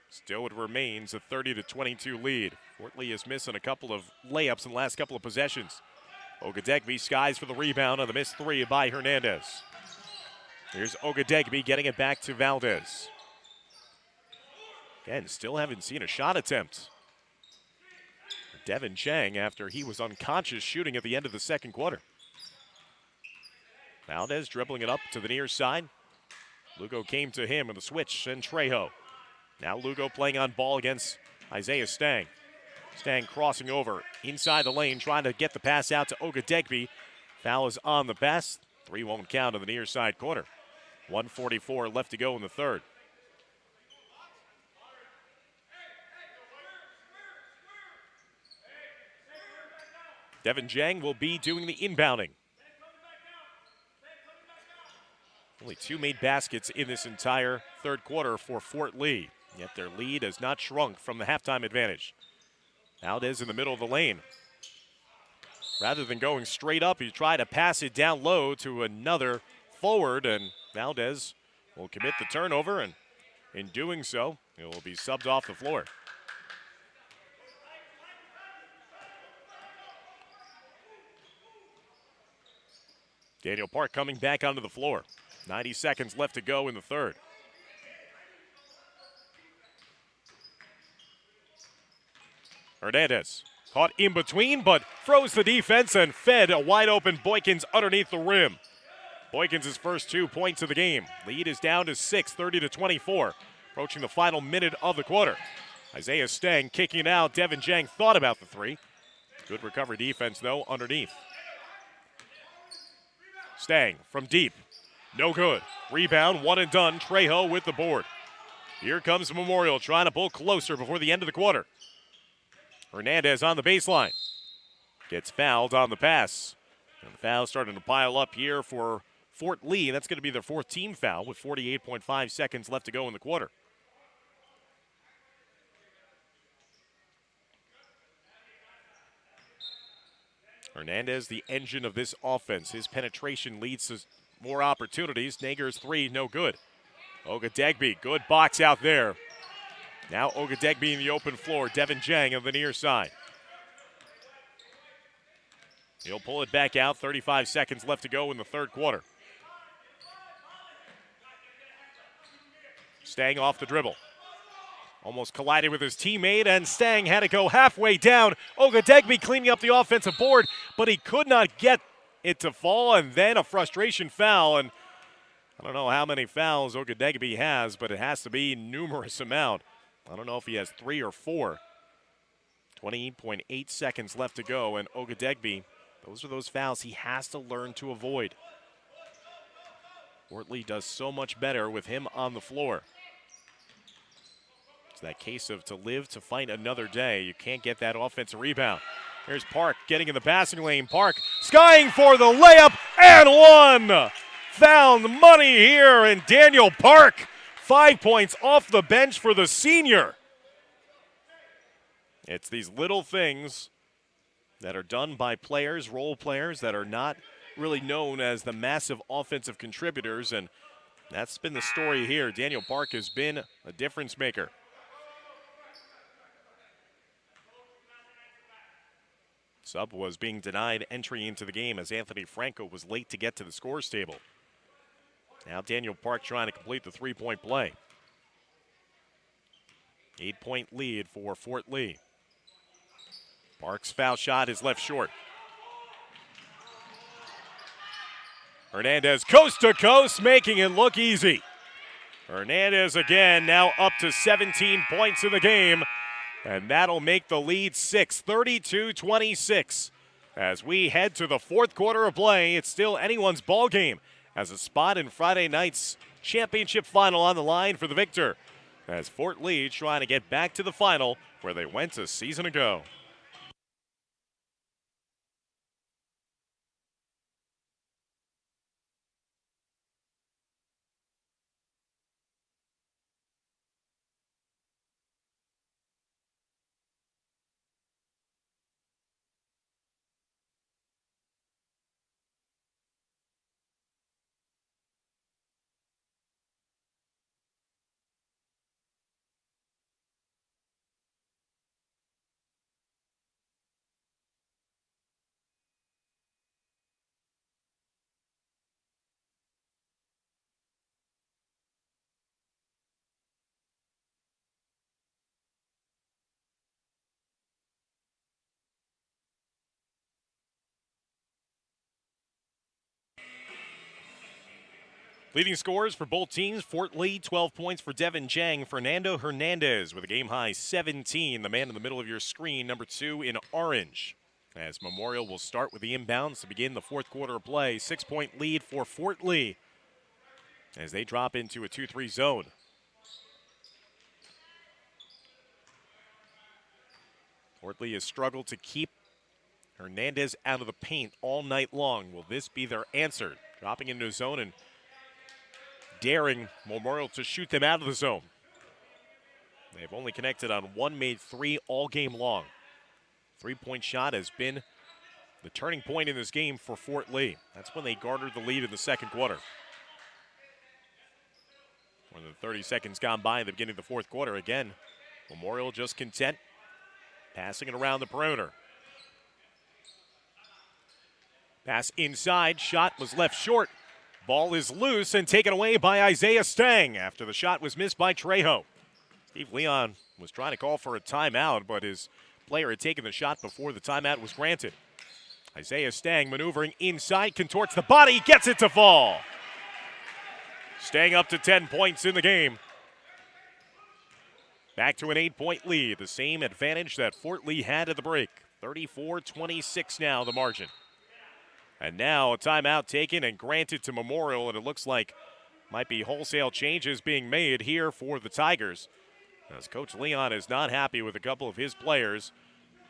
Still it remains a 30-22 lead. Fort Lee is missing a couple of layups in the last couple of possessions. Ogadegbe skies for the rebound on the missed three by Hernandez. Here's Ogadegbe getting it back to Valdez. Again, still haven't seen a shot attempt. Devin Chang after he was unconscious shooting at the end of the second quarter. Valdez dribbling it up to the near side. Lugo came to him with a switch and Trejo. Now Lugo playing on ball against Isaiah Stang. Stang crossing over inside the lane, trying to get the pass out to Ogadegbe. Foul is on the pass. Three won't count on the near side corner. 1:44 left to go in the third. Devin Jang will be doing the inbounding. Only two made baskets in this entire third quarter for Fort Lee, yet their lead has not shrunk from the halftime advantage. Valdez in the middle of the lane. Rather than going straight up, he tried to pass it down low to another forward, and Valdez will commit the turnover, and in doing so, it will be subbed off the floor. Daniel Park coming back onto the floor. 90 seconds left to go in the third. Hernandez caught in between, but froze the defense and fed a wide open Boykins underneath the rim. Boykins' first 2 points of the game. Lead is down to 6, 30-24. Approaching the final minute of the quarter. Isaiah Stang kicking it out. Devin Jang thought about the three. Good recovery defense, though, underneath. Stang from deep. No good. Rebound, one and done. Trejo with the board. Here comes Memorial trying to pull closer before the end of the quarter. Hernandez on the baseline. Gets fouled on the pass. And the foul starting to pile up here for Fort Lee. That's going to be their fourth team foul with 48.5 seconds left to go in the quarter. Hernandez, the engine of this offense. His penetration leads to more opportunities. Nager's three, no good. Ogadegbe, good box out there. Now Ogadegbe in the open floor. Devin Jang on the near side. He'll pull it back out. 35 seconds left to go in the third quarter. Stang off the dribble. Almost collided with his teammate, and Stang had to go halfway down. Ogadegbe cleaning up the offensive board, but he could not get it to fall, and then a frustration foul. And I don't know how many fouls Ogadegbe has, but it has to be numerous amount. I don't know if he has 3 or 4. 20.8 seconds left to go, and Ogadegbe, those are those fouls he has to learn to avoid. Fort Lee does so much better with him on the floor. It's that case of to live to fight another day. You can't get that offensive rebound. Here's Park getting in the passing lane. Park skying for the layup and one. Found money here, and Daniel Park, 5 points off the bench for the senior. It's these little things that are done by players, role players that are not really known as the massive offensive contributors, and that's been the story here. Daniel Park has been a difference maker. Sub was being denied entry into the game as Anthony Franco was late to get to the scores table. Now Daniel Park trying to complete the three-point play. 8-point lead for Fort Lee. Park's foul shot is left short. Hernandez coast to coast, making it look easy. Hernandez again now up to 17 points in the game. And that'll make the lead 6, 32-26. As we head to the fourth quarter of play, it's still anyone's ball game as a spot in Friday night's championship final on the line for the victor. As Fort Lee trying to get back to the final where they went a season ago. Leading scorers for both teams, Fort Lee, 12 points for Devin Jang. Fernando Hernandez with a game-high 17, the man in the middle of your screen, number 2 in orange. As Memorial will start with the inbounds to begin the fourth quarter of play. 6-point lead for Fort Lee as they drop into a 2-3 zone. Fort Lee has struggled to keep Hernandez out of the paint all night long. Will this be their answer? Dropping into a zone and daring Memorial to shoot them out of the zone. They've only connected on one made three all game long. Three-point shot has been the turning point in this game for Fort Lee. That's when they garnered the lead in the second quarter. More than 30 seconds gone by in the beginning of the fourth quarter. Again, Memorial just content passing it around the perimeter. Pass inside, shot was left short. Ball is loose and taken away by Isaiah Stang after the shot was missed by Trejo. Steve Leon was trying to call for a timeout, but his player had taken the shot before the timeout was granted. Isaiah Stang maneuvering inside, contorts the body, gets it to fall. Stang up to 10 points in the game. Back to an 8-point lead, the same advantage that Fort Lee had at the break. 34-26 now the margin. And now a timeout taken and granted to Memorial, and it looks like might be wholesale changes being made here for the Tigers, as Coach Leon is not happy with a couple of his players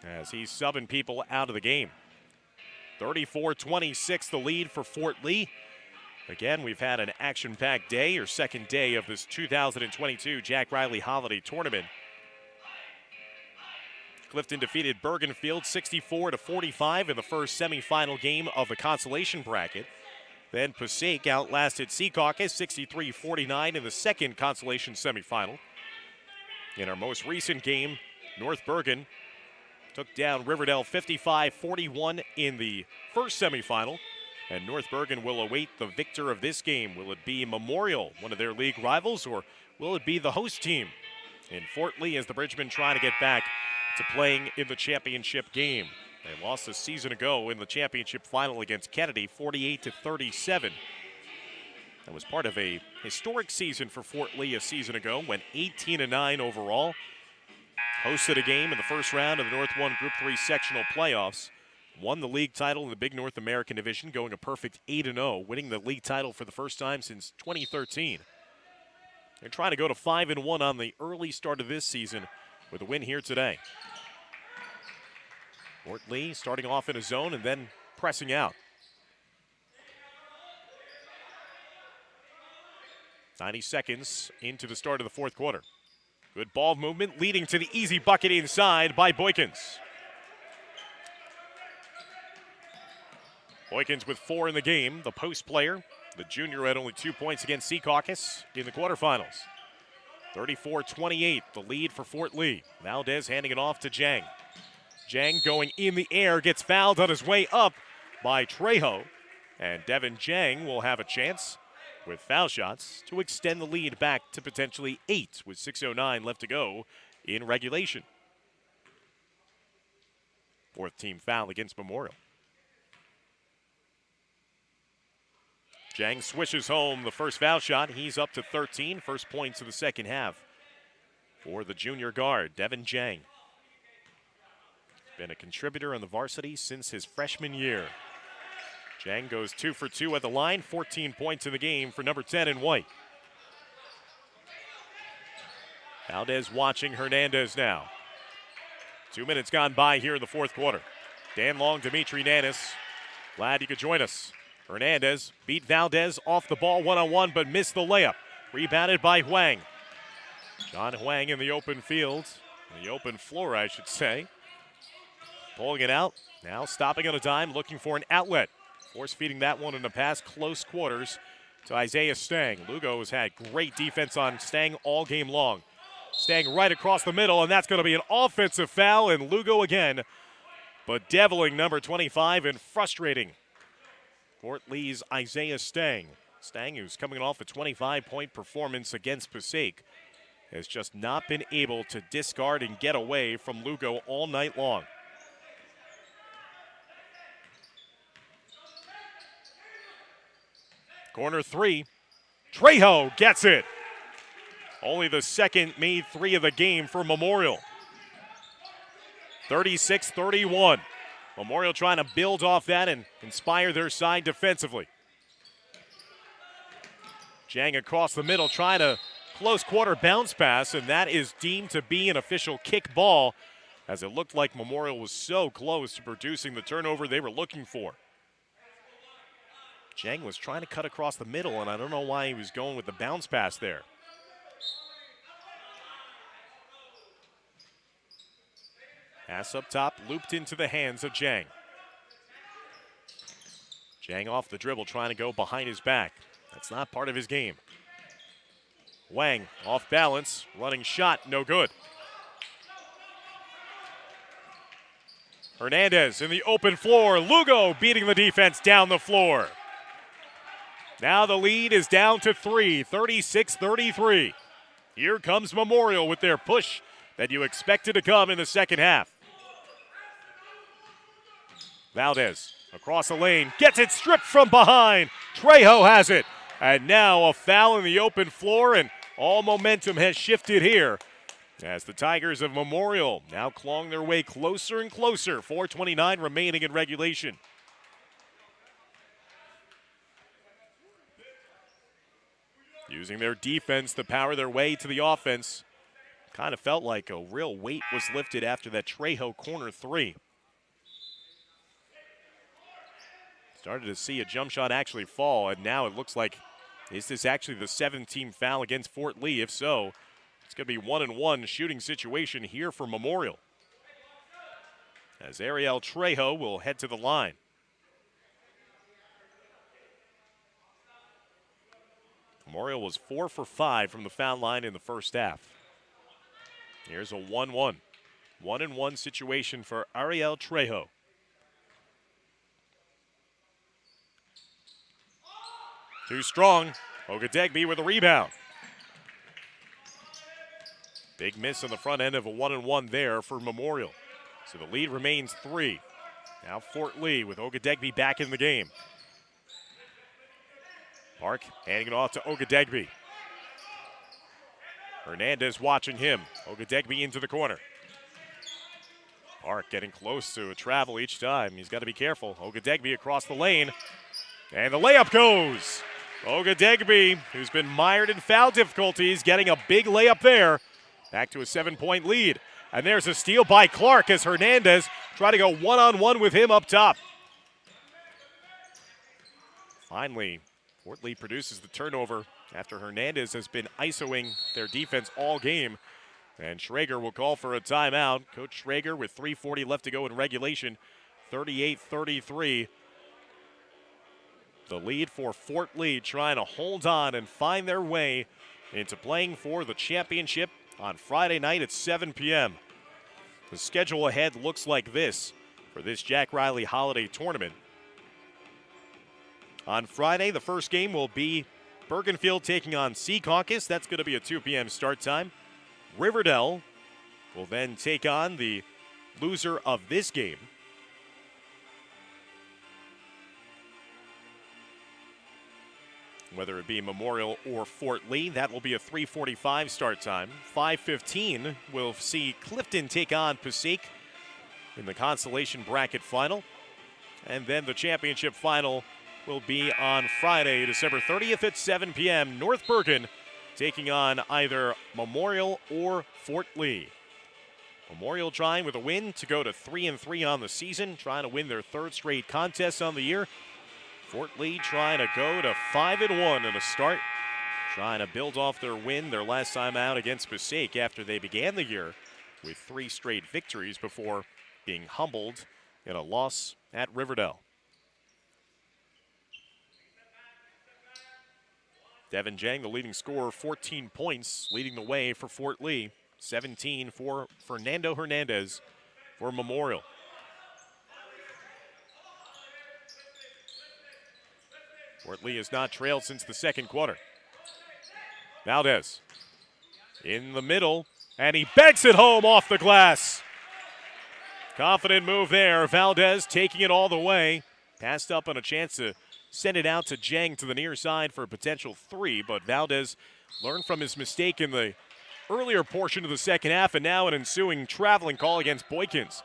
as he's subbing people out of the game. 34-26 the lead for Fort Lee. Again, we've had an action-packed day, or second day of this 2022 Jack Reilly Holiday Tournament. Clifton defeated Bergenfield 64-45 in the first semifinal game of the consolation bracket. Then Passaic outlasted Secaucus 63-49 in the second consolation semifinal. In our most recent game, North Bergen took down Riverdale 55-41 in the first semifinal. And North Bergen will await the victor of this game. Will it be Memorial, one of their league rivals, or will it be the host team in Fort Lee as the Bridgemen trying to get back to playing in the championship game? They lost a season ago in the championship final against Kennedy, 48-37. That was part of a historic season for Fort Lee a season ago, went 18-9 overall. Hosted a game in the first round of the North 1 Group 3 sectional playoffs. Won the league title in the Big North American Division, going a perfect 8-0, winning the league title for the first time since 2013. They're trying to go to 5-1 on the early start of this season with a win here today. Fort Lee starting off in a zone and then pressing out. 90 seconds into the start of the fourth quarter. Good ball movement leading to the easy bucket inside by Boykins. Boykins with 4 in the game, the post player. The junior had only 2 points against Secaucus in the quarterfinals. 34-28, the lead for Fort Lee. Valdez handing it off to Jang. Jang going in the air, gets fouled on his way up by Trejo. And Devin Jang will have a chance with foul shots to extend the lead back to potentially 8 with 6:09 left to go in regulation. Fourth team foul against Memorial. Jang swishes home the first foul shot. He's up to 13. First points of the second half for the junior guard, Devin Jang. Been a contributor on the varsity since his freshman year. Jang goes 2 for 2 at the line. 14 points in the game for number 10 in white. Valdez watching Hernandez now. 2 minutes gone by here in the fourth quarter. Dan Long, Dimitri Nanis. Glad you could join us. Hernandez beat Valdez off the ball one-on-one, but missed the layup. Rebounded by Huang. John Huang in the open field, the open floor, I should say. Pulling it out, now stopping on a dime, looking for an outlet. Force feeding that one in the pass, close quarters to Isaiah Stang. Lugo has had great defense on Stang all game long. Stang right across the middle, and that's going to be an offensive foul, and Lugo again bedeviling number 25 and frustrating Fort Lee's Isaiah Stang. Stang, who's coming off a 25-point performance against Passaic, has just not been able to discard and get away from Lugo all night long. Corner three Trejo gets it. Only the second made three of the game for Memorial. 36-31. Memorial trying to build off that and inspire their side defensively. Jang across the middle trying to close quarter bounce pass, and that is deemed to be an official kick ball, as it looked like Memorial was so close to producing the turnover they were looking for. Jang was trying to cut across the middle, and I don't know why he was going with the bounce pass there. Pass up top, looped into the hands of Jang. Jang off the dribble, trying to go behind his back. That's not part of his game. Wang off balance, running shot, no good. Hernandez in the open floor. Lugo beating the defense down the floor. Now the lead is down to 3, 36-33. Here comes Memorial with their push that you expected to come in the second half. Valdez across the lane, gets it stripped from behind. Trejo has it. And now a foul in the open floor, and all momentum has shifted here as the Tigers of Memorial now clawing their way closer and closer. 4:29 remaining in regulation. Using their defense to power their way to the offense. Kind of felt like a real weight was lifted after that Trejo corner three. Started to see a jump shot actually fall, and now it looks like, is this actually the 7th-team foul against Fort Lee? If so, it's going to be 1-and-1 shooting situation here for Memorial, as Ariel Trejo will head to the line. Memorial was 4 for 5 from the foul line in the first half. Here's a 1-1. 1-and-1 situation for Ariel Trejo. Too strong. Ogadegbe with a rebound. Big miss on the front end of a 1-and-1 there for Memorial. So the lead remains 3. Now Fort Lee with Ogadegbe back in the game. Park handing it off to Ogadegbe. Hernandez watching him. Ogadegbe into the corner. Park getting close to a travel each time. He's got to be careful. Ogadegbe across the lane. And the layup goes. Ogadegbe, who's been mired in foul difficulties, getting a big layup there. Back to a 7-point lead. And there's a steal by Clark as Hernandez try to go one-on-one with him up top. Finally, Fort Lee produces the turnover after Hernandez has been isoing their defense all game. And Schrager will call for a timeout. Coach Schrager with 3:40 left to go in regulation, 38-33. The lead for Fort Lee trying to hold on and find their way into playing for the championship on Friday night at 7 p.m. The schedule ahead looks like this for this Jack Reilly Holiday Tournament. On Friday, the first game will be Bergenfield taking on Secaucus. That's going to be a 2 p.m. start time. Riverdale will then take on the loser of this game. Whether it be Memorial or Fort Lee, that will be a 3:45 start time. 5:15 will see Clifton take on Passaic in the consolation bracket final. And then the championship final will be on Friday, December 30th at 7 p.m. North Bergen taking on either Memorial or Fort Lee. Memorial trying with a win to go to 3-3 on the season, trying to win their 3rd straight contest on the year. Fort Lee trying to go to 5-1 in a start, trying to build off their win their last time out against Passaic after they began the year with 3 straight victories before being humbled in a loss at Riverdale. Devin Jang, the leading scorer, 14 points, leading the way for Fort Lee. 17 for Fernando Hernandez for Memorial. Fort Lee has not trailed since the second quarter. Valdez in the middle, and he banks it home off the glass. Confident move there. Valdez taking it all the way. Passed up on a chance to send it out to Jang to the near side for a potential 3, but Valdez learned from his mistake in the earlier portion of the second half, and now an ensuing traveling call against Boykins.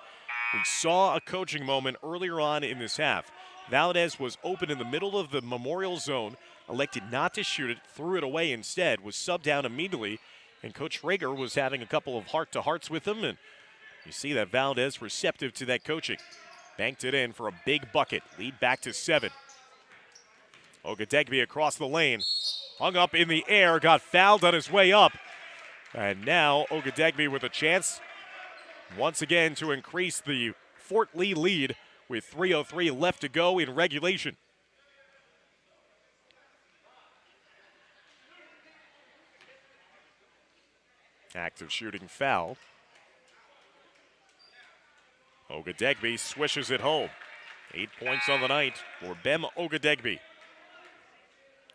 We saw a coaching moment earlier on in this half. Valdez was open in the middle of the Memorial zone, elected not to shoot it, threw it away instead, was subbed down immediately, and Coach Rager was having a couple of heart-to-hearts with him, and you see that Valdez receptive to that coaching. Banked it in for a big bucket, lead back to 7. Ogadegbe across the lane, hung up in the air, got fouled on his way up, and now Ogadegbe with a chance once again to increase the Fort Lee lead with 3:03 left to go in regulation. Active shooting foul. Ogadegbe swishes it home. 8 points on the night for Bem Ogadegbe.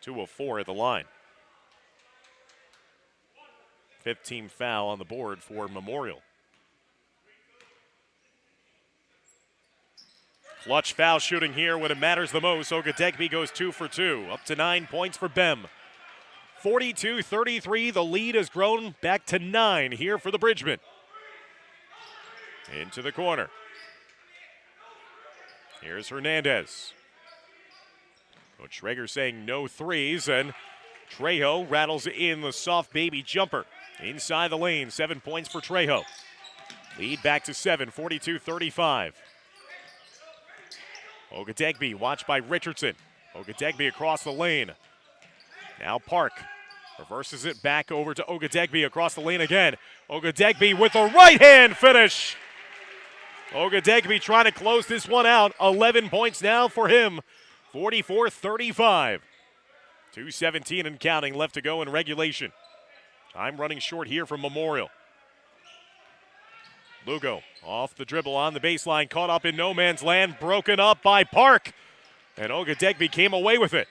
2 of 4 at the line. 15th foul on the board for Memorial. Clutch foul shooting here when it matters the most. Ogadegbe goes 2 for 2, up to 9 points for Bem. 42-33, the lead has grown back to 9 here for the Bridgemen. Into the corner. Here's Hernandez. Coach Rager saying no threes, and Trejo rattles in the soft baby jumper. Inside the lane, 7 points for Trejo. Lead back to 7, 42-35. Ogadegbe watched by Richardson. Ogadegbe across the lane. Now Park reverses it back over to Ogadegbe across the lane again. Ogadegbe with a right-hand finish. Ogadegbe trying to close this one out. 11 points now for him. 44-35. 2:17 and counting left to go in regulation. Time running short here from Memorial. Lugo off the dribble on the baseline, caught up in no man's land, broken up by Park. And Ogadegbe came away with it.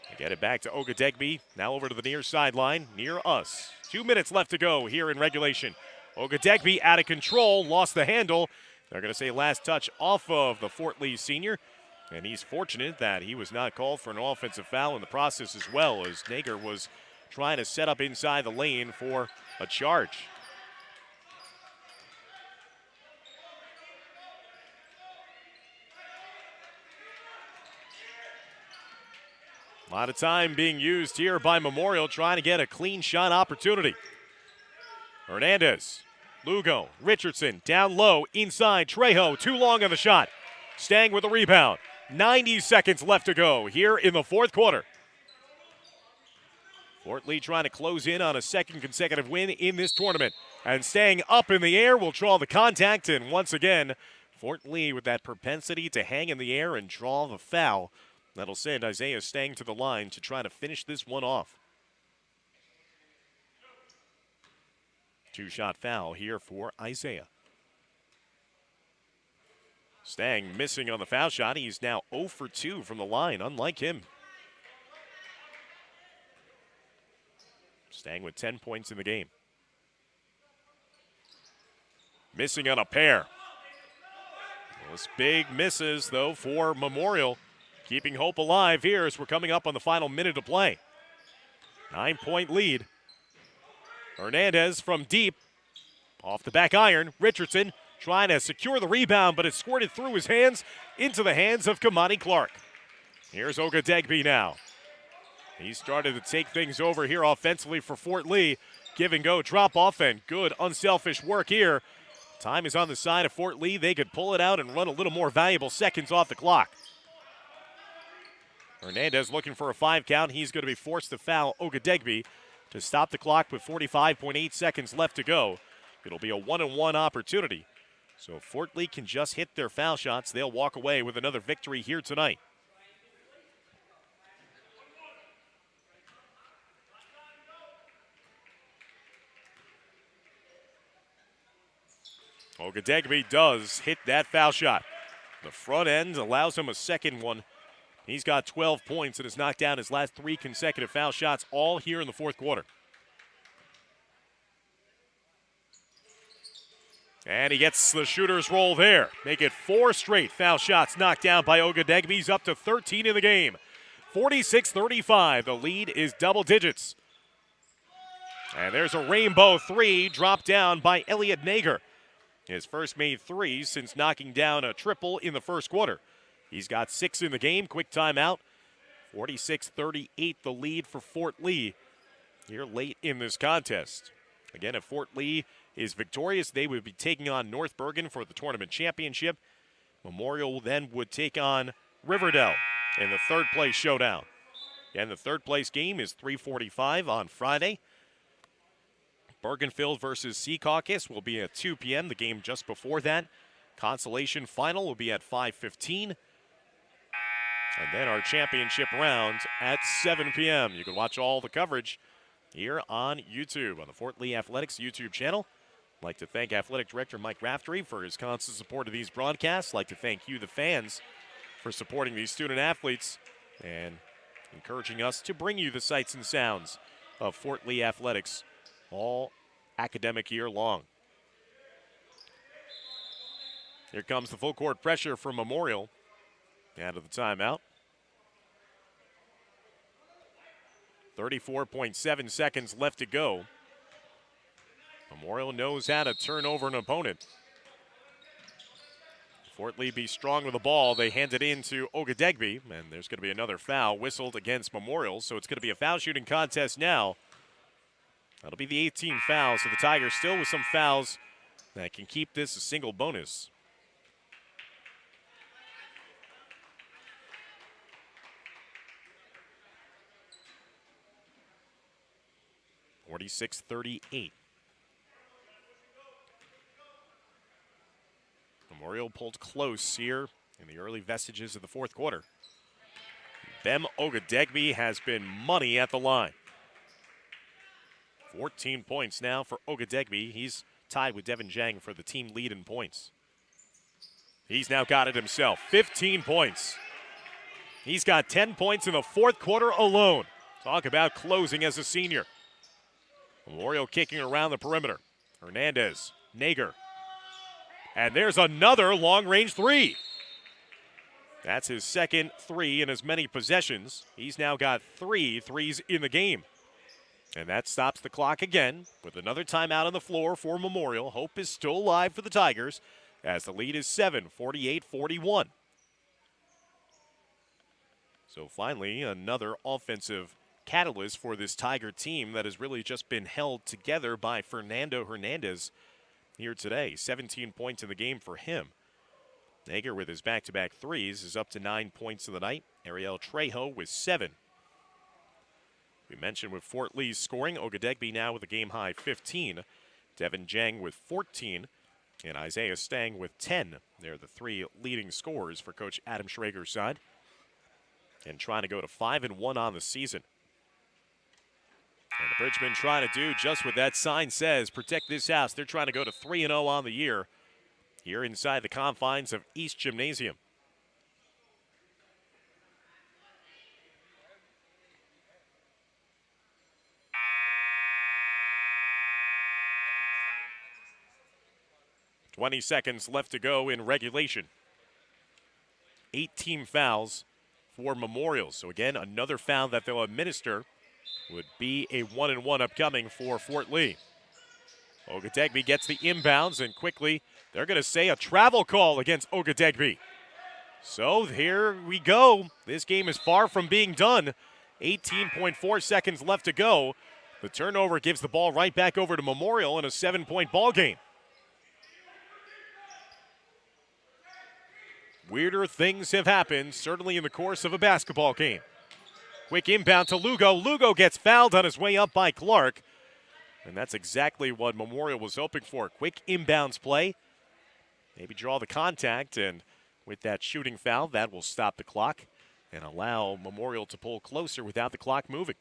They get it back to Ogadegbe, now over to the near sideline, near us. 2 minutes left to go here in regulation. Ogadegbe out of control, lost the handle. They're going to say last touch off of the Fort Lee senior. And he's fortunate that he was not called for an offensive foul in the process as well, as Nager was trying to set up inside the lane for a charge. A lot of time being used here by Memorial, trying to get a clean shot opportunity. Hernandez, Lugo, Richardson, down low, inside, Trejo, too long on the shot. Stang with a rebound. 90 seconds left to go here in the fourth quarter. Fort Lee trying to close in on a second consecutive win in this tournament. And staying up in the air will draw the contact, and once again, Fort Lee with that propensity to hang in the air and draw the foul. That'll send Isaiah Stang to the line to try to finish this one off. 2-shot foul here for Isaiah. Stang missing on the foul shot. He's now 0 for 2 from the line, unlike him. Stang with 10 points in the game. Missing on a pair. Those big misses, though, for Memorial. Keeping hope alive here as we're coming up on the final minute to play. 9-point lead. Hernandez from deep. Off the back iron. Richardson trying to secure the rebound, but it squirted through his hands into the hands of Kamani Clark. Here's Ogadegbe now. He started to take things over here offensively for Fort Lee. Give and go, drop off, and good unselfish work here. Time is on the side of Fort Lee. They could pull it out and run a little more valuable seconds off the clock. Hernandez looking for a 5 count. He's going to be forced to foul Ogadegbe to stop the clock with 45.8 seconds left to go. It'll be a 1-on-1 opportunity. So if Fort Lee can just hit their foul shots, they'll walk away with another victory here tonight. Ogadegbe does hit that foul shot. The front end allows him a second one. He's got 12 points and has knocked down his last 3 consecutive foul shots, all here in the fourth quarter. And he gets the shooter's roll there. Make it 4 straight foul shots knocked down by Ogadegbe. He's up to 13 in the game. 46-35. The lead is double digits. And there's a rainbow three dropped down by Elliot Nager. His first made three since knocking down a triple in the first quarter. He's got 6 in the game. Quick timeout. 46-38 the lead for Fort Lee here late in this contest. Again, if Fort Lee is victorious, they would be taking on North Bergen for the tournament championship. Memorial then would take on Riverdale in the third place showdown. And the third place game is 3:45 on Friday. Bergenfield versus Sea Caucus will be at 2 p.m. The game just before that. Consolation final will be at 5:15. And then our championship round at 7 p.m. You can watch all the coverage here on YouTube, on the Fort Lee Athletics YouTube channel. I'd like to thank Athletic Director Mike Raftery for his constant support of these broadcasts. I'd like to thank you, the fans, for supporting these student athletes and encouraging us to bring you the sights and sounds of Fort Lee Athletics all academic year long. Here comes the full court pressure from Memorial out of the timeout. 34.7 seconds left to go. Memorial knows how to turn over an opponent. Fort Lee be strong with the ball. They hand it in to Ogadegbe, and there's going to be another foul whistled against Memorial, so it's going to be a foul shooting contest now. That'll be the 18th foul, so the Tigers still with some fouls that can keep this a single bonus. (46-38). Memorial pulled close here in the early vestiges of the fourth quarter. Bem Ogadegbe has been money at the line. 14 points now for Ogadegbe. He's tied with Devin Jang for the team lead in points. He's now got it himself. 15 points. He's got 10 points in the fourth quarter alone. Talk about closing as a senior. Memorial kicking around the perimeter. Hernandez, Nager. And there's another long-range three. That's his second three in as many possessions. He's now got 3 threes in the game. And that stops the clock again with another timeout on the floor for Memorial. Hope is still alive for the Tigers as the lead is 7, 48-41. So finally, another offensive catalyst for this Tiger team that has really just been held together by Fernando Hernandez here today. 17 points in the game for him. Nager with his back-to-back threes is up to 9 points in the night. Ariel Trejo with 7. We mentioned with Fort Lee's scoring, Ogadegbe now with a game-high 15. Devin Jang with 14. And Isaiah Stang with 10. They're the 3 leading scorers for Coach Adam Schrager's side. And trying to go to 5-1 on the season. And the Bridgemen trying to do just what that sign says, protect this house. They're trying to go to 3-0 on the year here inside the confines of East Gymnasium. (20 seconds left to go in regulation. 18 fouls for Memorial. So again, another foul that they'll administer would be a 1-1 upcoming for Fort Lee. Ogadegbe gets the inbounds, and quickly they're going to say a travel call against Ogadegbe. So here we go. This game is far from being done. 18.4 seconds left to go. The turnover gives the ball right back over to Memorial in a 7-point ball game. Weirder things have happened, certainly in the course of a basketball game. Quick inbound to Lugo. Lugo gets fouled on his way up by Clark. And that's exactly what Memorial was hoping for. Quick inbounds play. Maybe draw the contact, and with that shooting foul, that will stop the clock and allow Memorial to pull closer without the clock moving.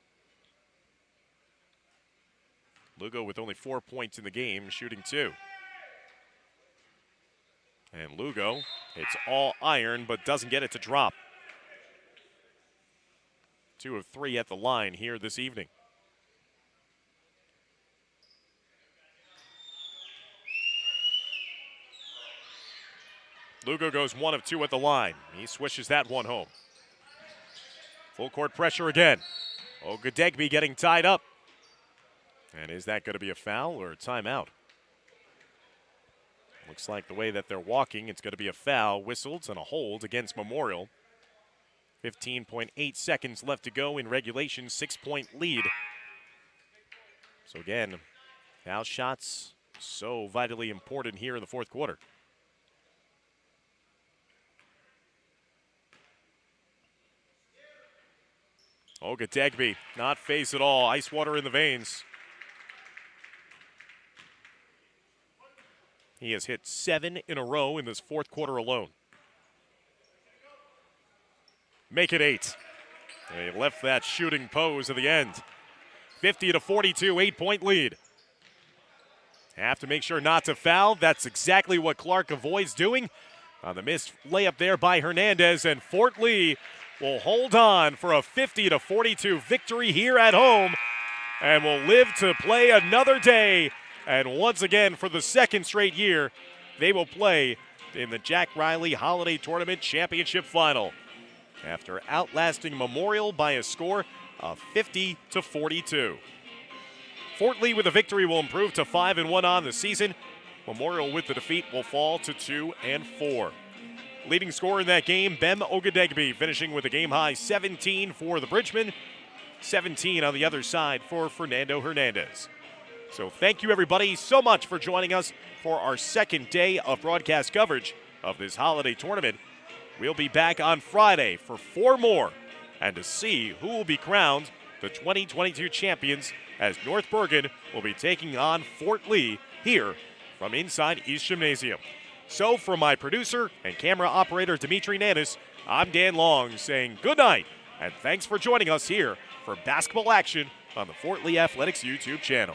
Lugo with only 4 points in the game, shooting 2. And Lugo, it's all iron, but doesn't get it to drop. 2 of 3 at the line here this evening. Lugo goes 1 of 2 at the line. He swishes that one home. Full court pressure again. Ogadegbe getting tied up. And is that going to be a foul or a timeout? Looks like the way that they're walking, it's going to be a foul, whistled, and a hold against Memorial. 15.8 seconds left to go in regulation, 6-point lead. So again, foul shots so vitally important here in the fourth quarter. Ogadegbe, not phased at all, ice water in the veins. He has hit 7 in a row in this fourth quarter alone. Make it 8. They left that shooting pose at the end. 50-42, 8-point lead. Have to make sure not to foul. That's exactly what Clark avoids doing. On the missed layup there by Hernandez, and Fort Lee will hold on for a 50-42 victory here at home and will live to play another day. And once again, for the second straight year, they will play in the Jack Reilly Holiday Tournament Championship Final after outlasting Memorial by a score of 50-42. Fort Lee with a victory will improve to 5-1 on the season. Memorial with the defeat will fall to 2-4. Leading scorer in that game, Bem Ogadegbe, finishing with a game-high 17 for the Bridgemen, 17 on the other side for Fernando Hernandez. So thank you, everybody, so much for joining us for our second day of broadcast coverage of this holiday tournament. We'll be back on Friday for 4 more and to see who will be crowned the 2022 champions as North Bergen will be taking on Fort Lee here from inside East Gymnasium. So from my producer and camera operator, Dimitri Nanis, I'm Dan Long saying good night and thanks for joining us here for basketball action on the Fort Lee Athletics YouTube channel.